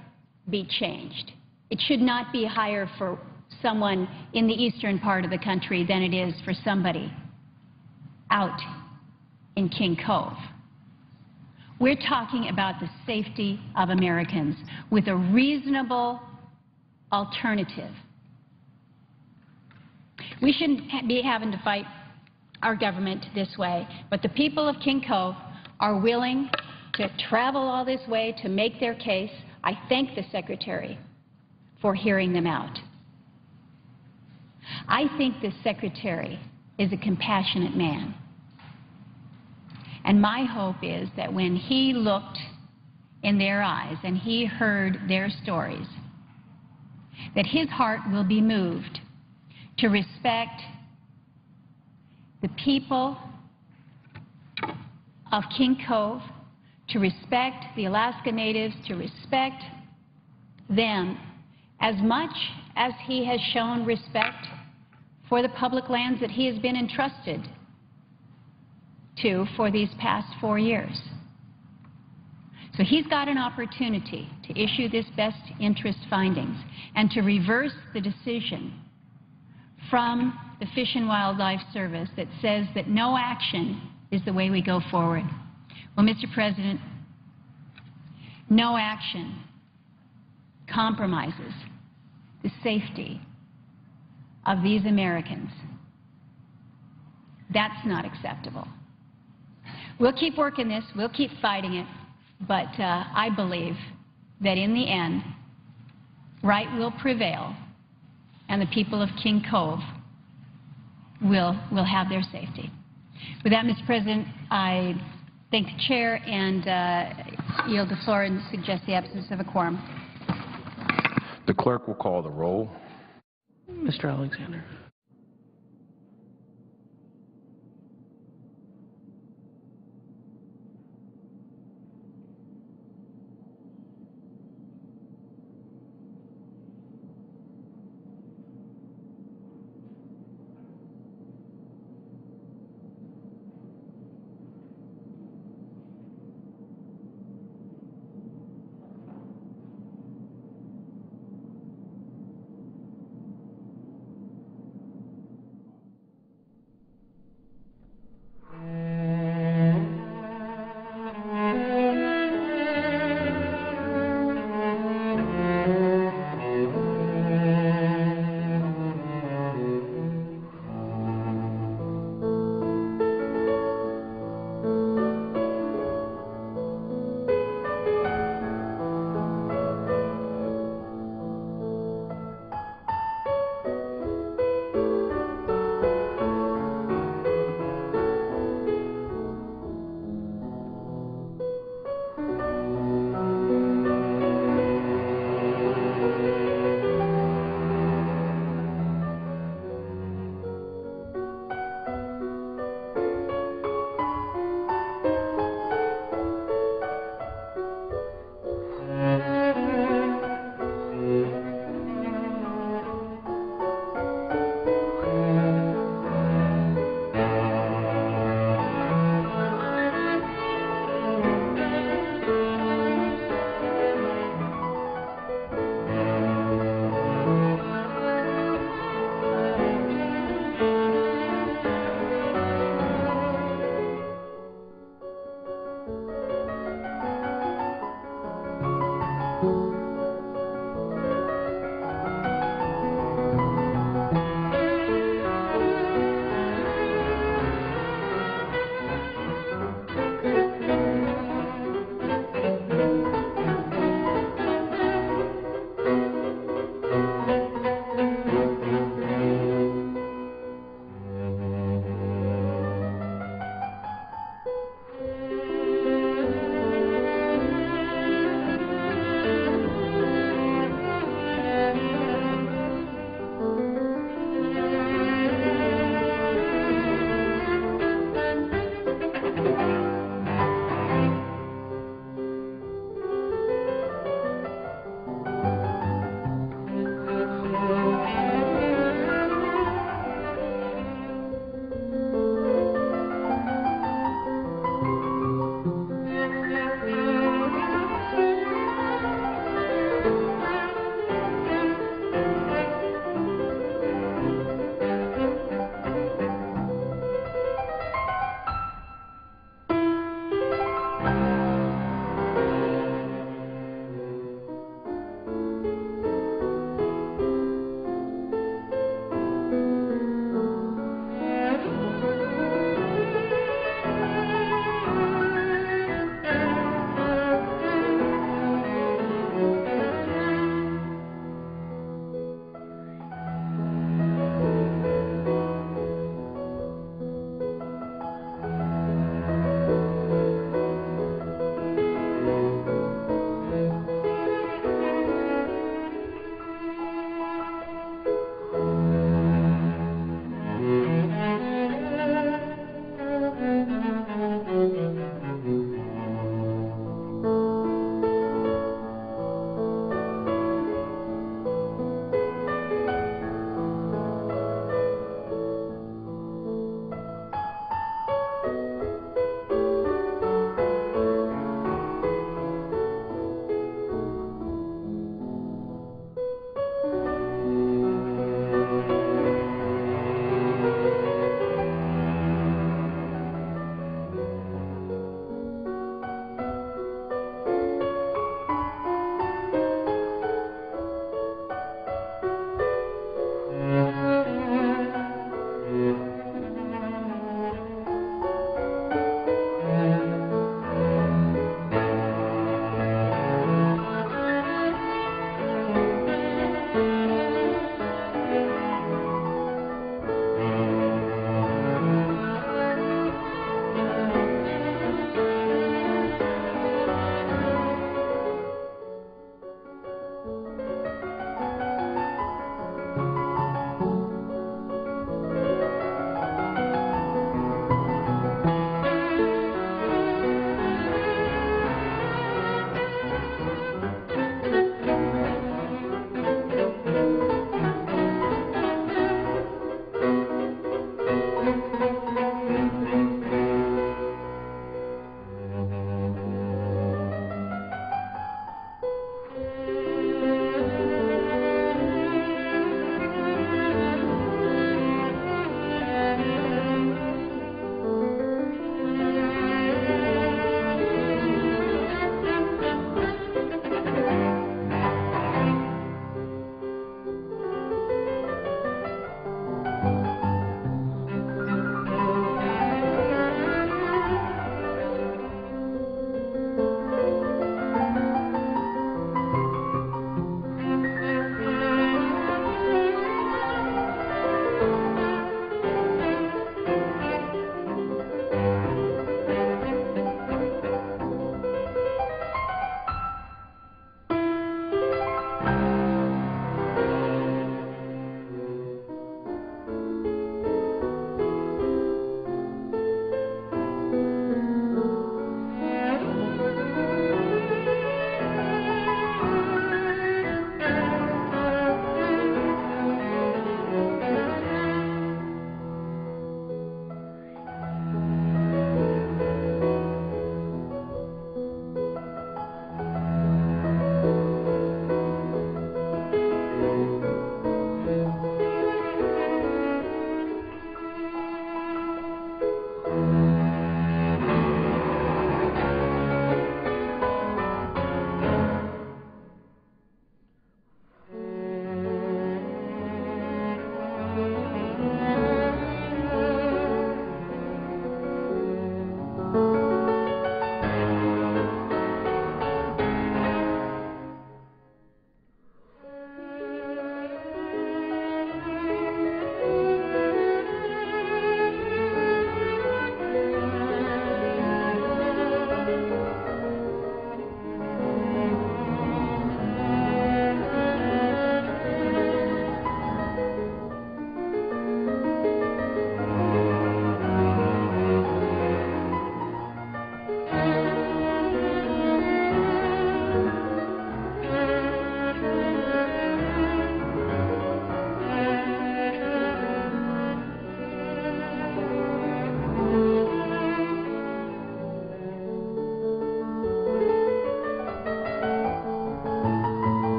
be changed. It should not be higher for someone in the eastern part of the country than it is for somebody out in King Cove. We're talking about the safety of Americans with a reasonable alternative. We shouldn't be having to fight our government this way, but the people of King Cove are willing to travel all this way to make their case. I thank the Secretary for hearing them out. I think the Secretary is a compassionate man. And my hope is that when he looked in their eyes and he heard their stories, that his heart will be moved to respect the people of King Cove, to respect the Alaska Natives, to respect them as much as he has shown respect for the public lands that he has been entrusted to for these past 4 years. So he's got an opportunity to issue this best interest findings and to reverse the decision from the Fish and Wildlife Service that says that no action is the way we go forward. Well, Mr. President, no action compromises the safety of these Americans. That's not acceptable. We'll keep working this, we'll keep fighting it, but I believe that in the end, right will prevail and the people of King Cove will have their safety. With that, Mr. President, I thank the Chair and yield the floor and suggest the absence of a quorum. The clerk will call the roll. Mr. Alexander.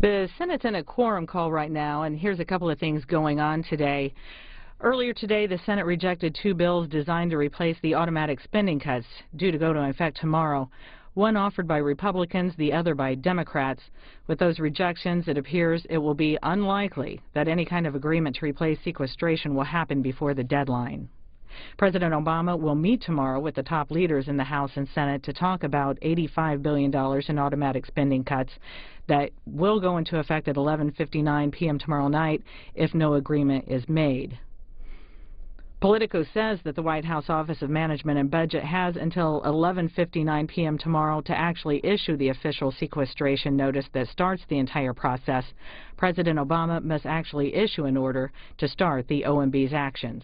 The Senate's in a quorum call right now, and here's a couple of things going on today. Earlier today, the Senate rejected 2 bills designed to replace the automatic spending cuts due to go into effect tomorrow. One offered by Republicans, the other by Democrats. With those rejections, it appears it will be unlikely that any kind of agreement to replace sequestration will happen before the deadline. President Obama will meet tomorrow with the top leaders in the House and Senate to talk about $85 billion in automatic spending cuts that will go into effect at 11:59 p.m. tomorrow night if no agreement is made. Politico says that the White House Office of Management and Budget has until 11:59 p.m. tomorrow to actually issue the official sequestration notice that starts the entire process. President Obama must actually issue an order to start the OMB's actions.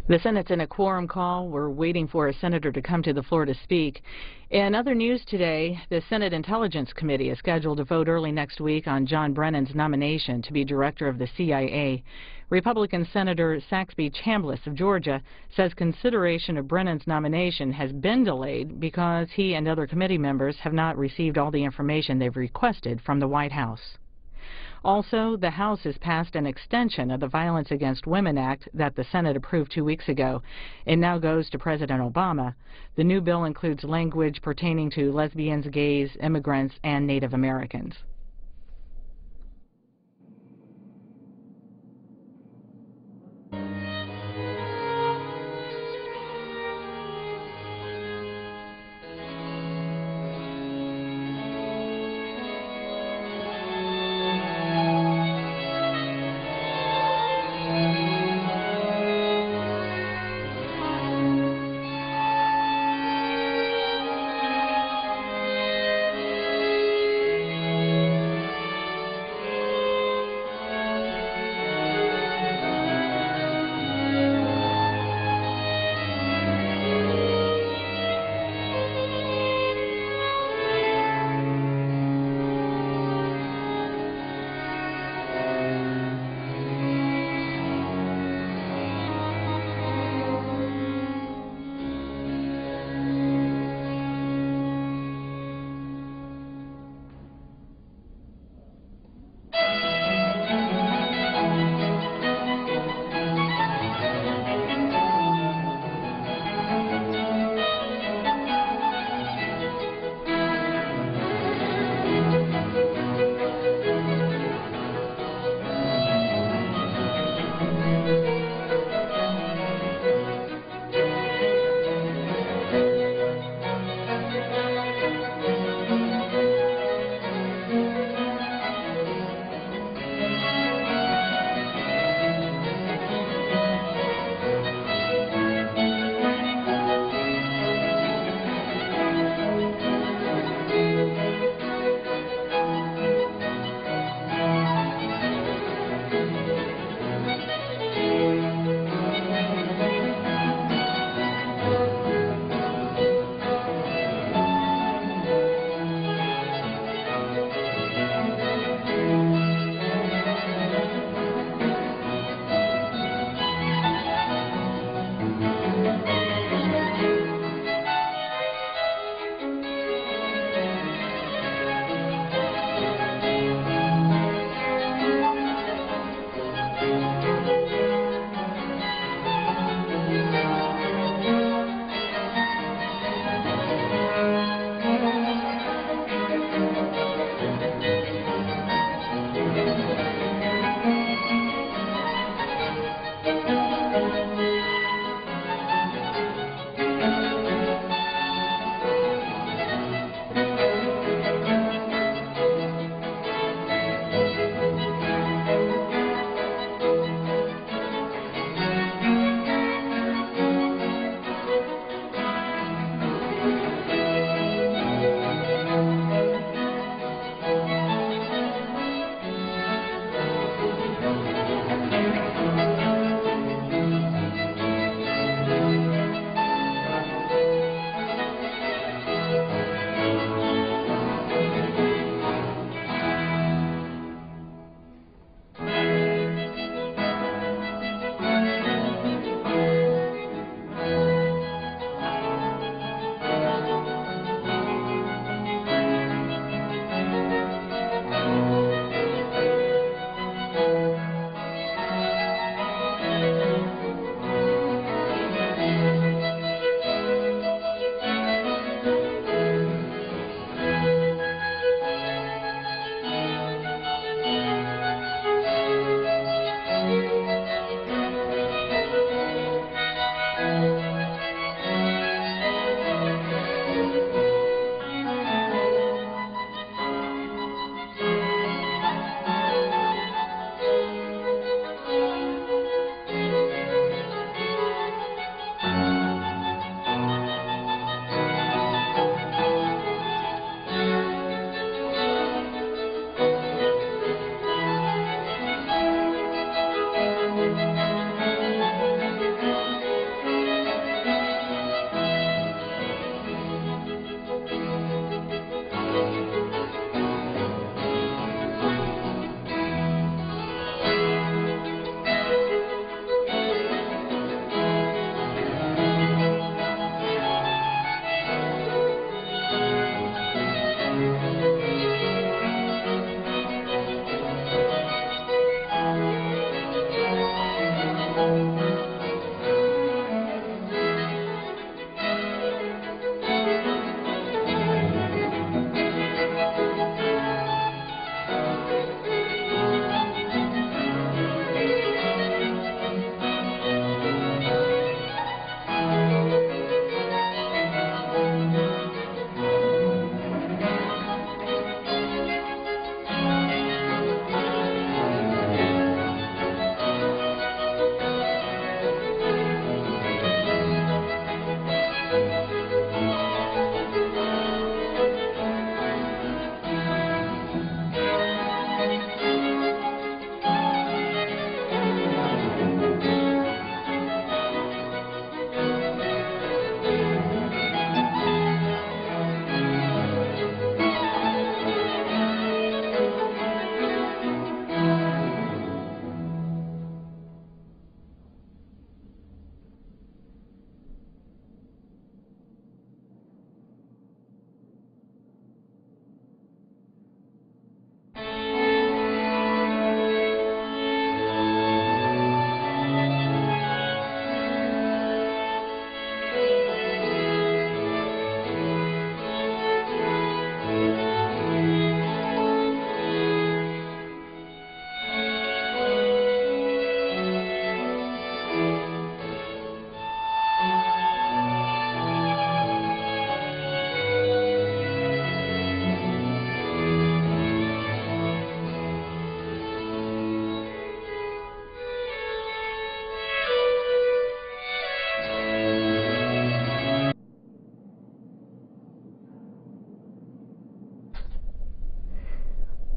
The Senate's in a quorum call. We're waiting for a senator to come to the floor to speak. In other news today, the Senate Intelligence Committee is scheduled to vote early next week on John Brennan's nomination to be director of the CIA. Republican Senator Saxby Chambliss of Georgia says consideration of Brennan's nomination has been delayed because he and other committee members have not received all the information they've requested from the White House. Also, the House has passed an extension of the Violence Against Women Act that the Senate approved 2 weeks ago. It now goes to President Obama. The new bill includes language pertaining to lesbians, gays, immigrants, and Native Americans.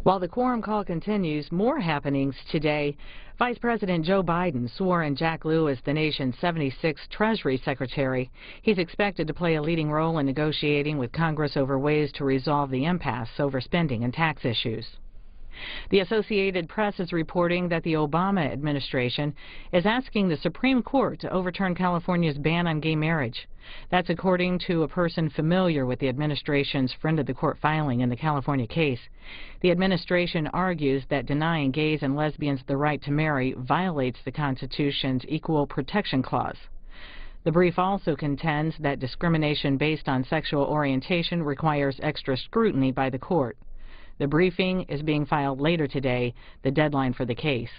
While the quorum call continues, more happenings today. Vice President Joe Biden swore in Jack Lew as the nation's 76th Treasury Secretary. He's expected to play a leading role in negotiating with Congress over ways to resolve the impasse over spending and tax issues. The Associated Press is reporting that the Obama administration is asking the Supreme Court to overturn California's ban on gay marriage. That's according to a person familiar with the administration's friend of the court filing in the California case. The administration argues that denying gays and lesbians the right to marry violates the Constitution's Equal Protection Clause. The brief also contends that discrimination based on sexual orientation requires extra scrutiny by the court. The briefing is being filed later today, the deadline for the case.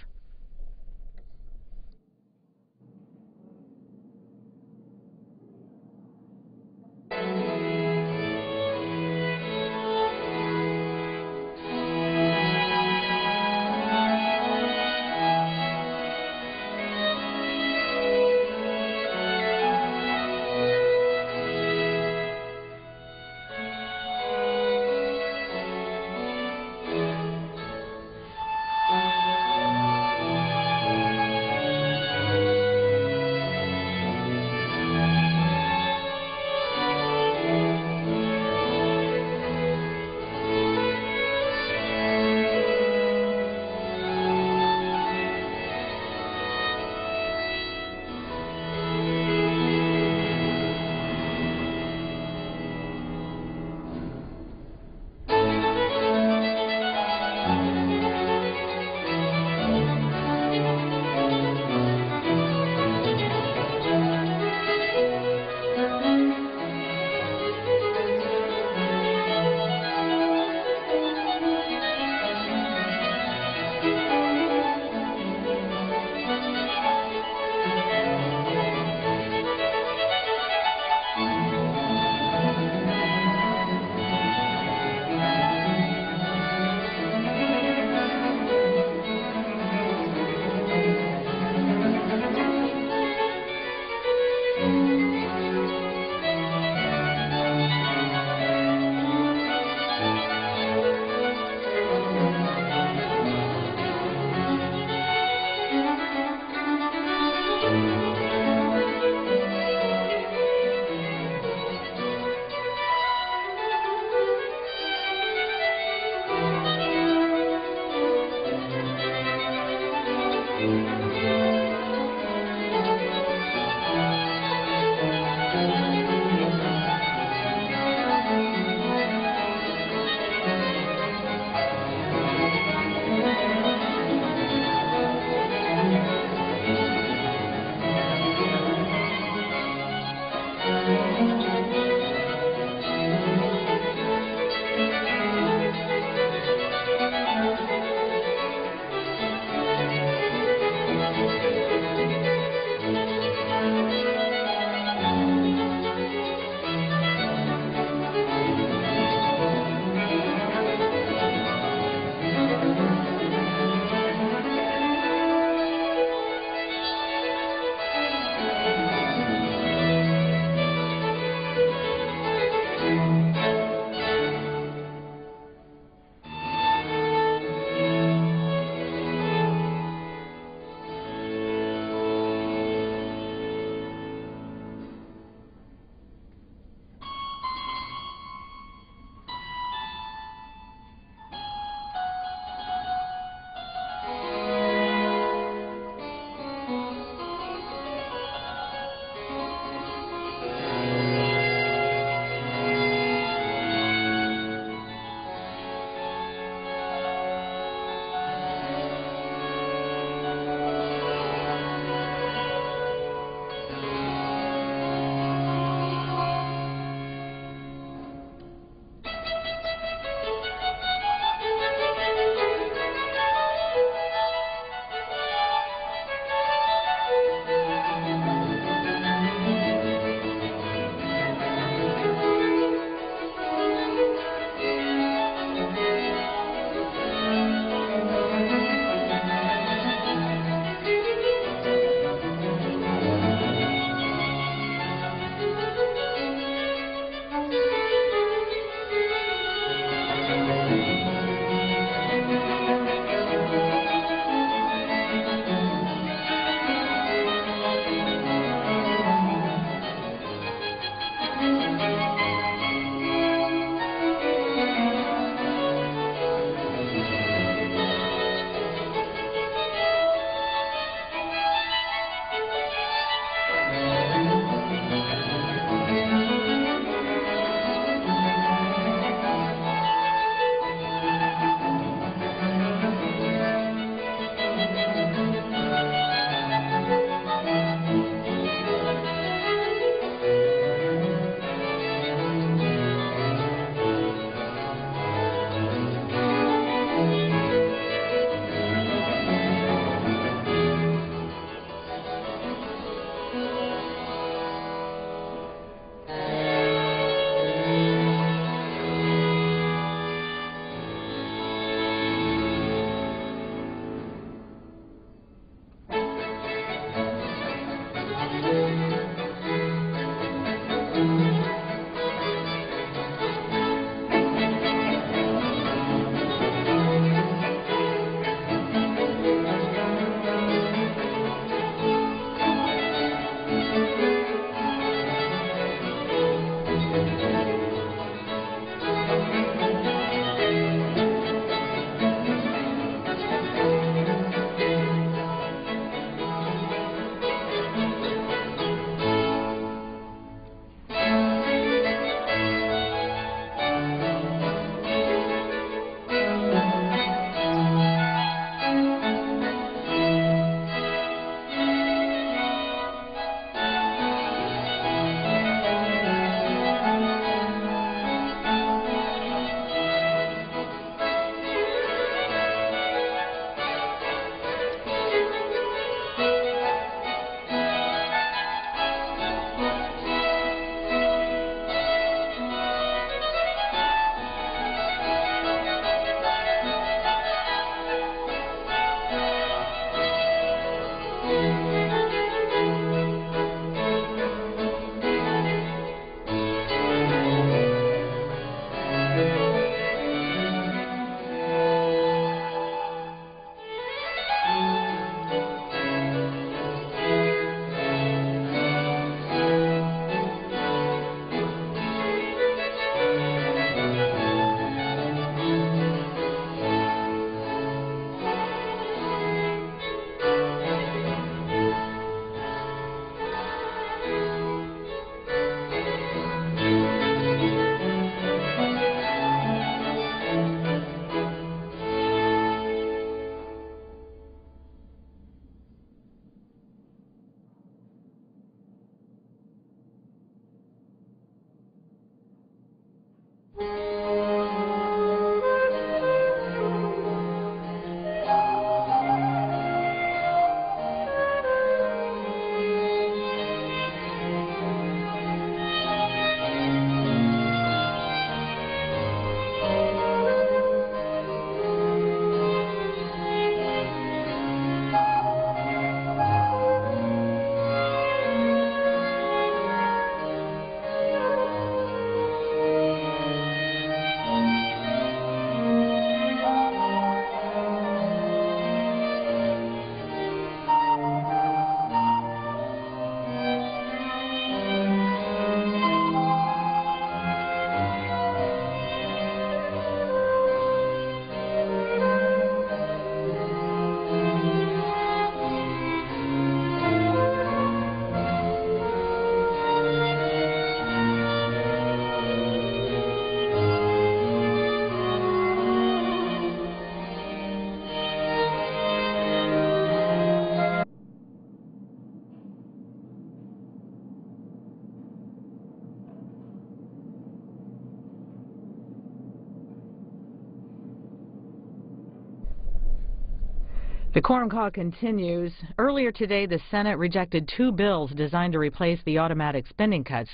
The quorum call continues. Earlier today, the Senate rejected 2 bills designed to replace the automatic spending cuts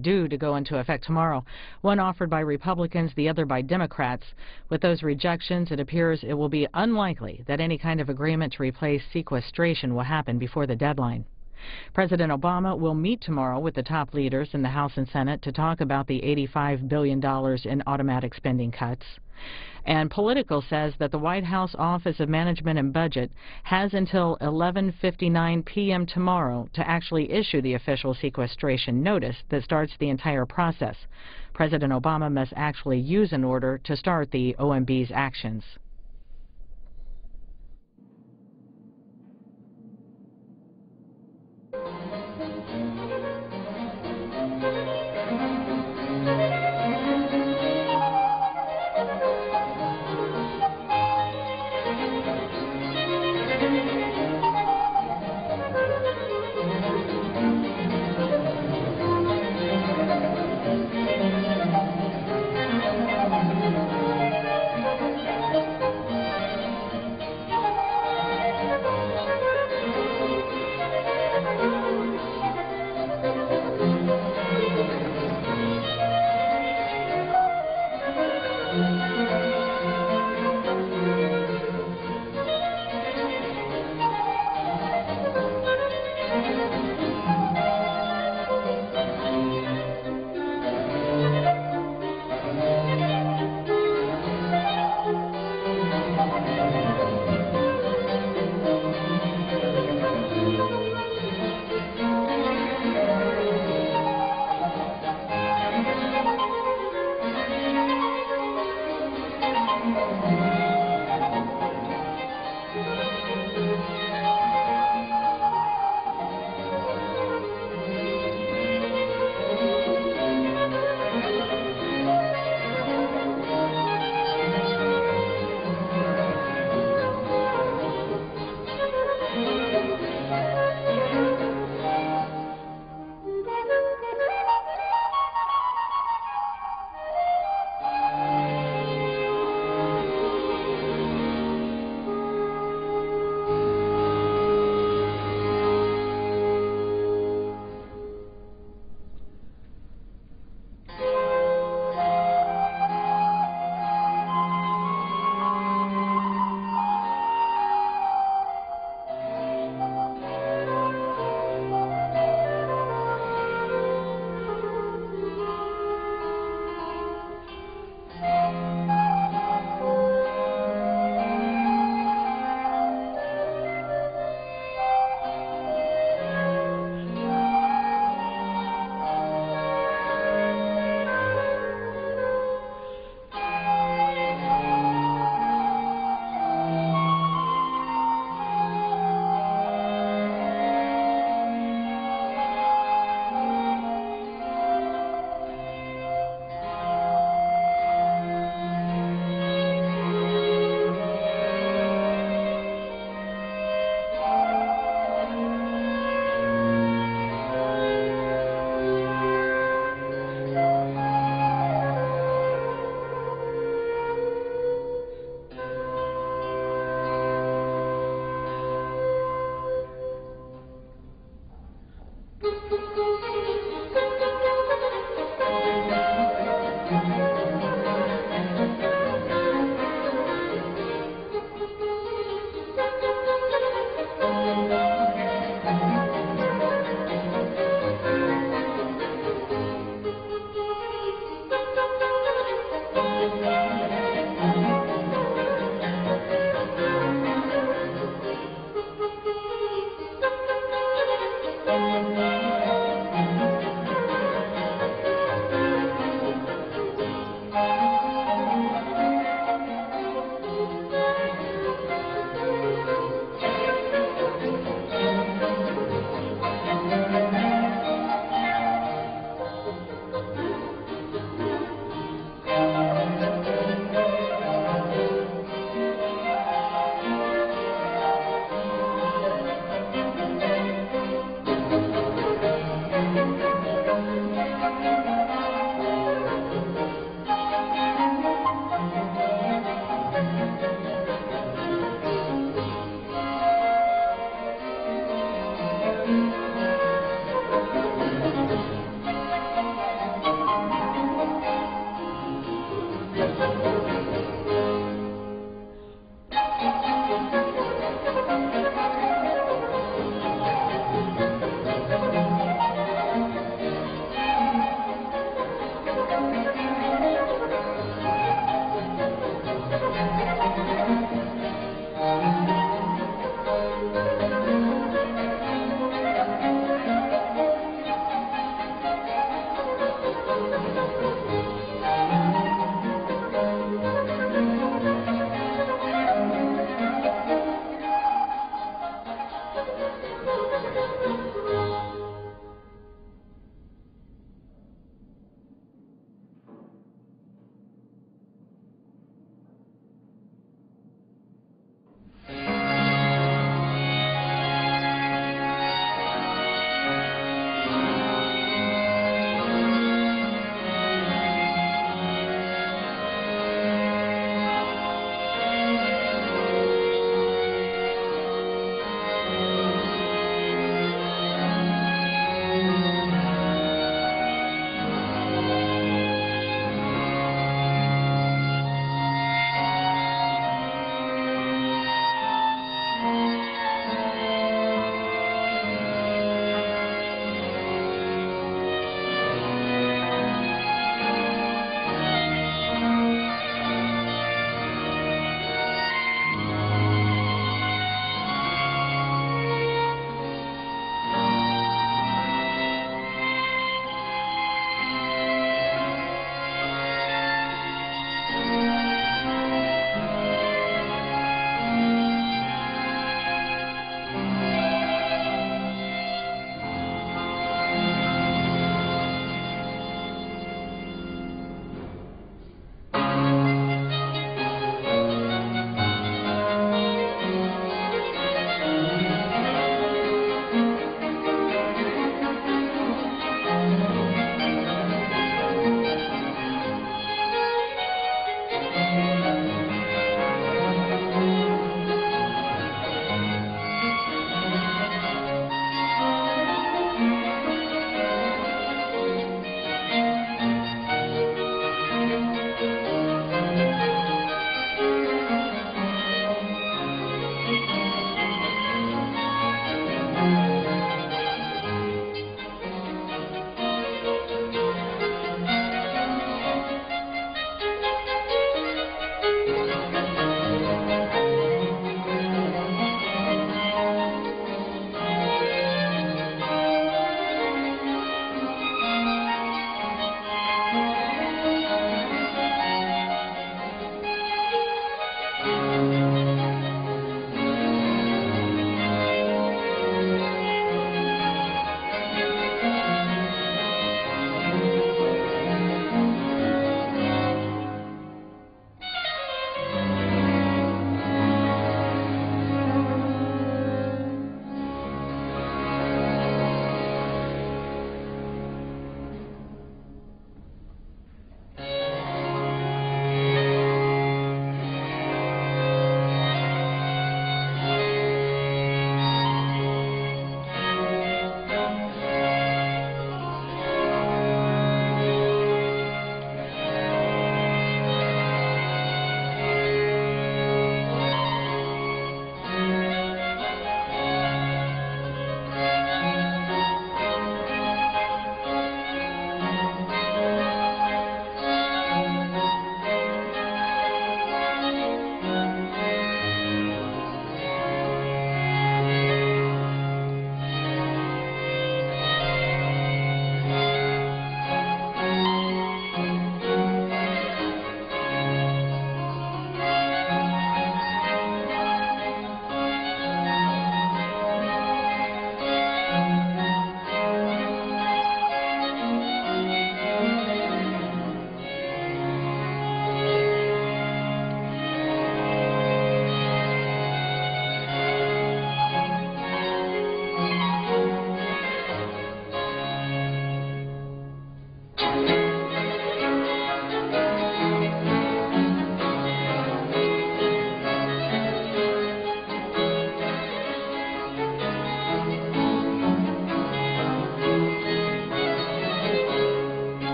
due to go into effect tomorrow, one offered by Republicans, the other by Democrats. With those rejections, it appears it will be unlikely that any kind of agreement to replace sequestration will happen before the deadline. President Obama will meet tomorrow with the top leaders in the House and Senate to talk about the $85 billion in automatic spending cuts. And Politico says that the White House Office of Management and Budget has until 11:59 p.m. tomorrow to actually issue the official sequestration notice that starts the entire process. President Obama must actually use an order to start the OMB's actions.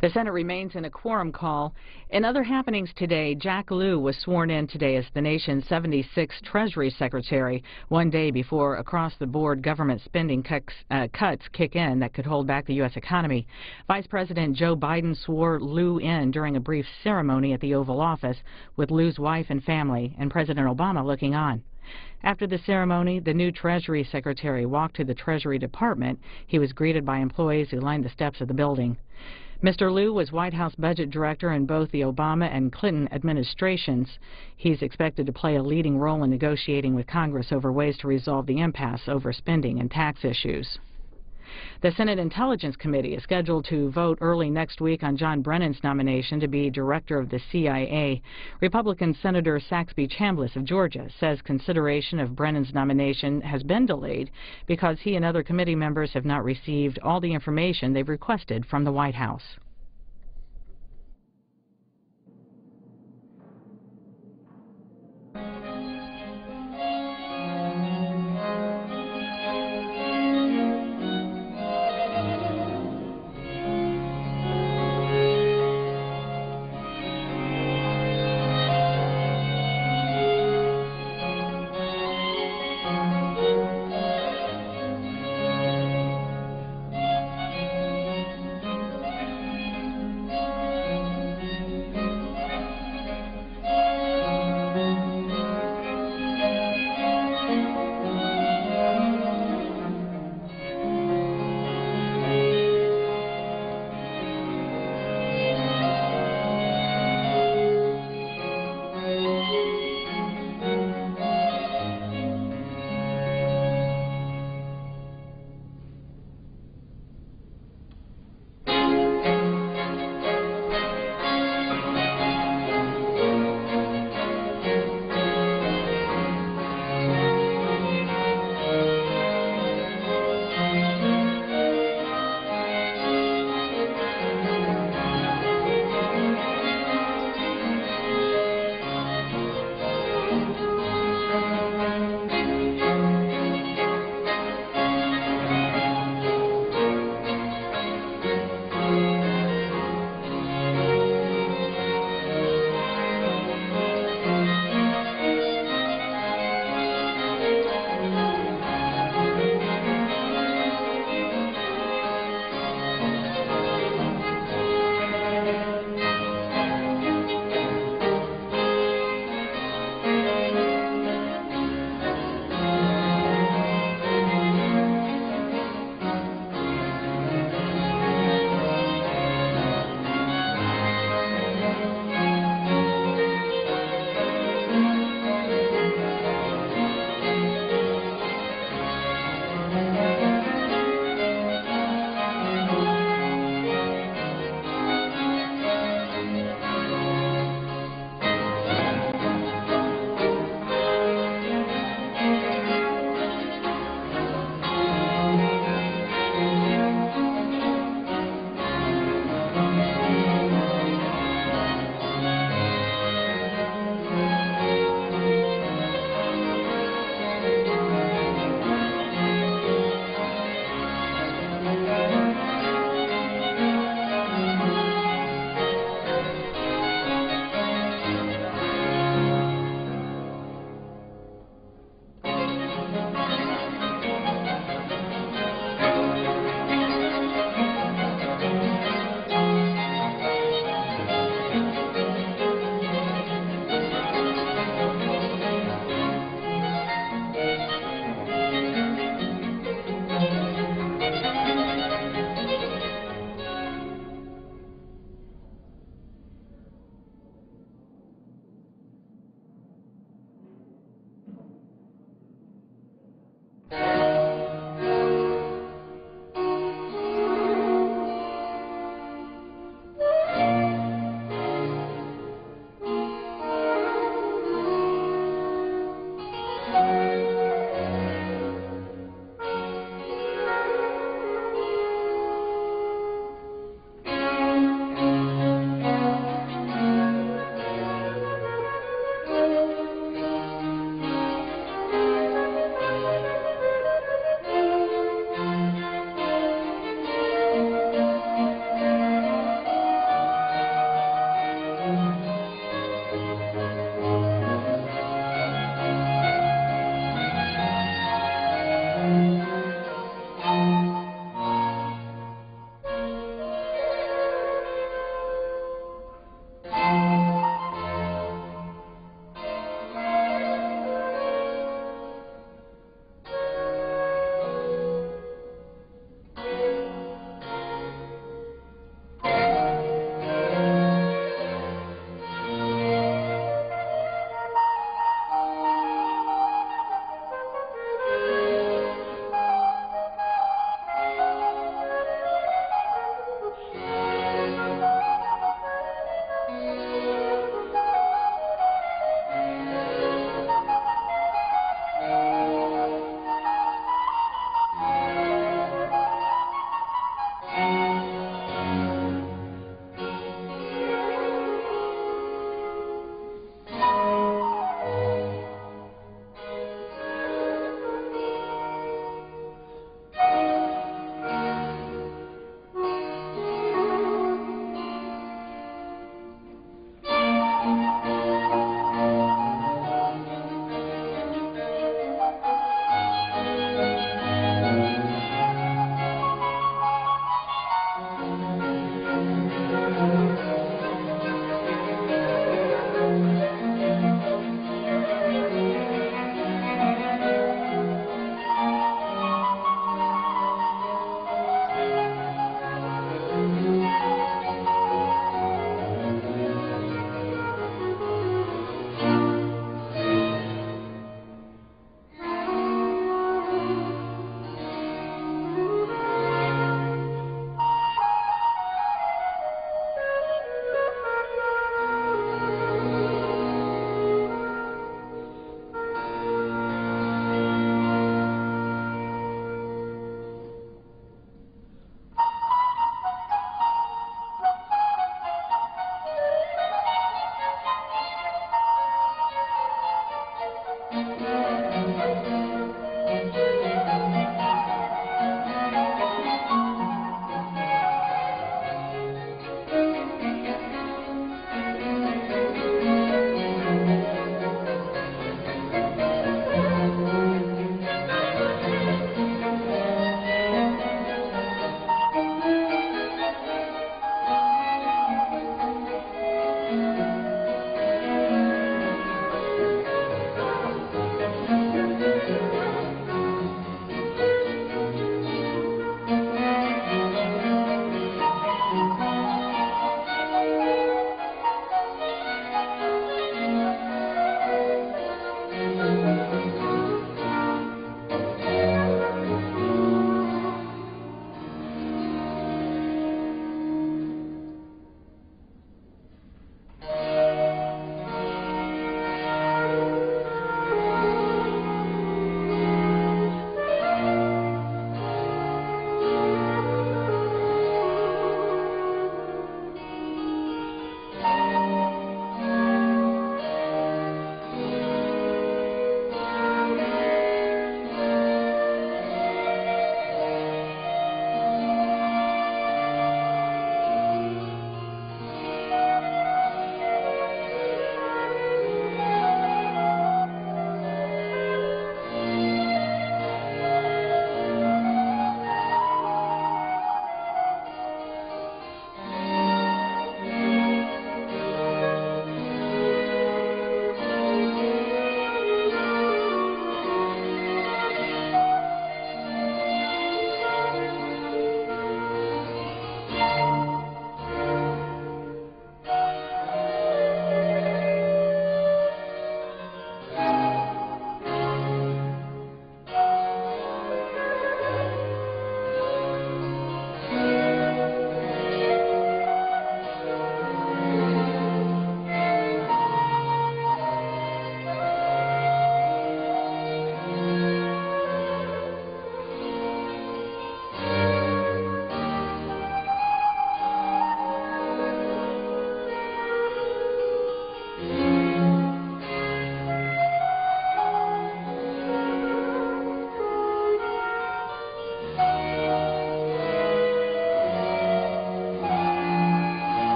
The Senate remains in a quorum call. In other happenings today, Jack Lew was sworn in today as the nation's 76th Treasury Secretary, one day before across-the-board government spending cuts kick in that could hold back the U.S. economy. Vice President Joe Biden swore Lew in during a brief ceremony at the Oval Office, with Lew's wife and family and President Obama looking on. After the ceremony, the new Treasury Secretary walked to the Treasury Department. He was greeted by employees who lined the steps of the building. Mr. Lew was White House Budget Director in both the Obama and Clinton administrations. He's expected to play a leading role in negotiating with Congress over ways to resolve the impasse over spending and tax issues. The Senate Intelligence Committee is scheduled to vote early next week on John Brennan's nomination to be director of the CIA. Republican Senator Saxby Chambliss of Georgia says consideration of Brennan's nomination has been delayed because he and other committee members have not received all the information they've requested from the White House.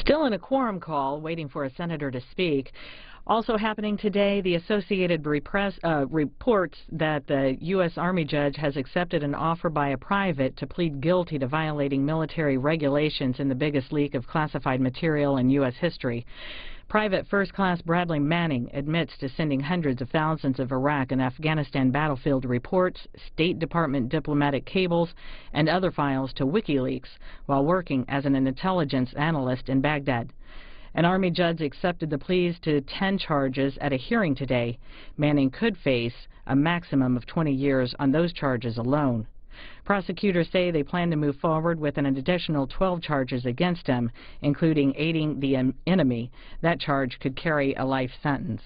Still in a quorum call, waiting for a senator to speak. Also happening today, the Associated reports that the U.S. Army judge has accepted an offer by a private to plead guilty to violating military regulations in the biggest leak of classified material in U.S. history. Private First Class Bradley Manning admits to sending hundreds of thousands of Iraq and Afghanistan battlefield reports, State Department diplomatic cables, and other files to WikiLeaks while working as an intelligence analyst in Baghdad. An Army judge accepted the pleas to 10 charges at a hearing today. Manning could face a maximum of 20 years on those charges alone. Prosecutors say they plan to move forward with an additional 12 charges against him, including aiding the enemy. That charge could carry a life sentence.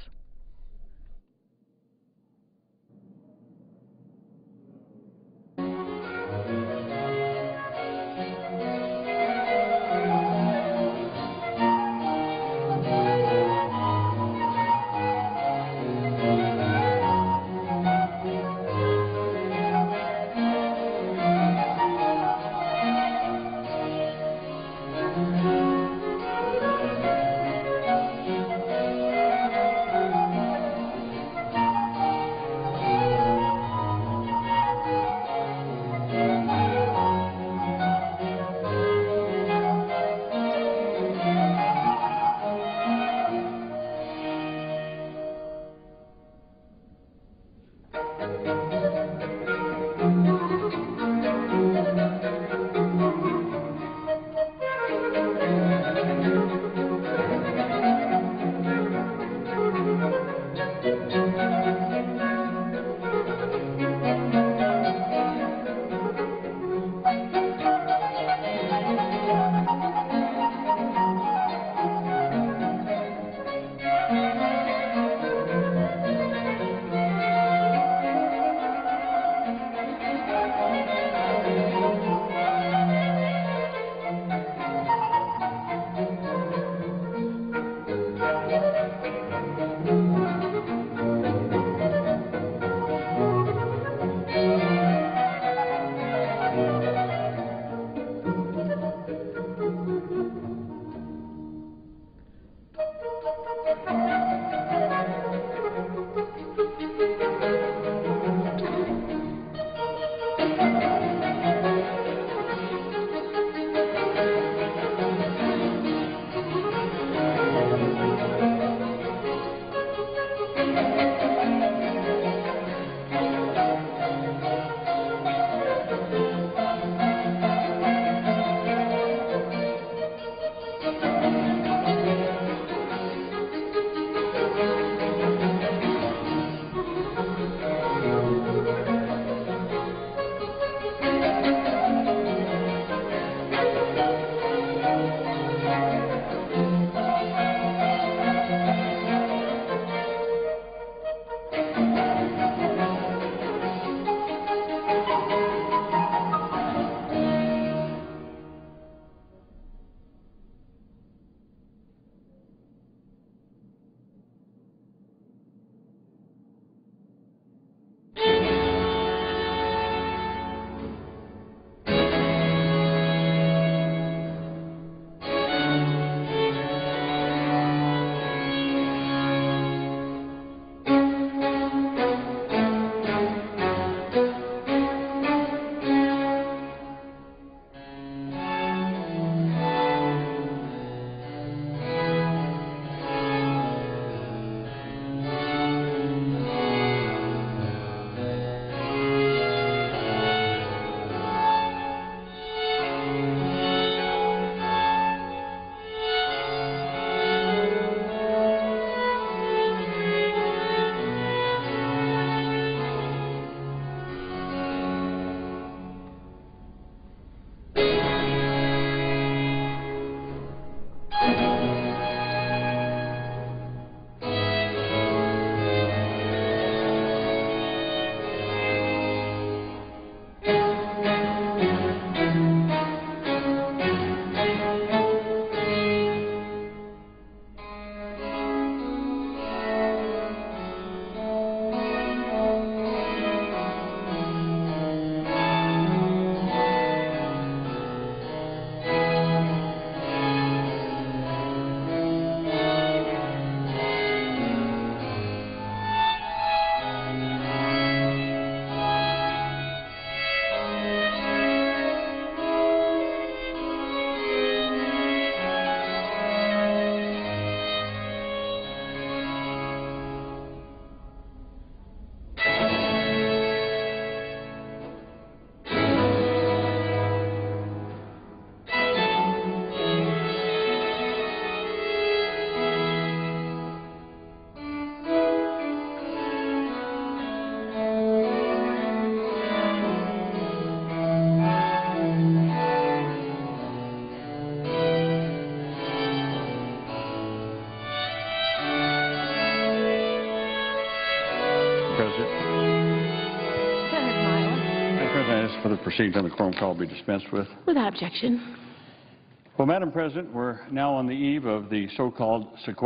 President. Senator Miles. Madam President, I ask for the proceedings on the quorum call be dispensed with. Without objection. Well, Madam President, we're now on the eve of the so-called sequester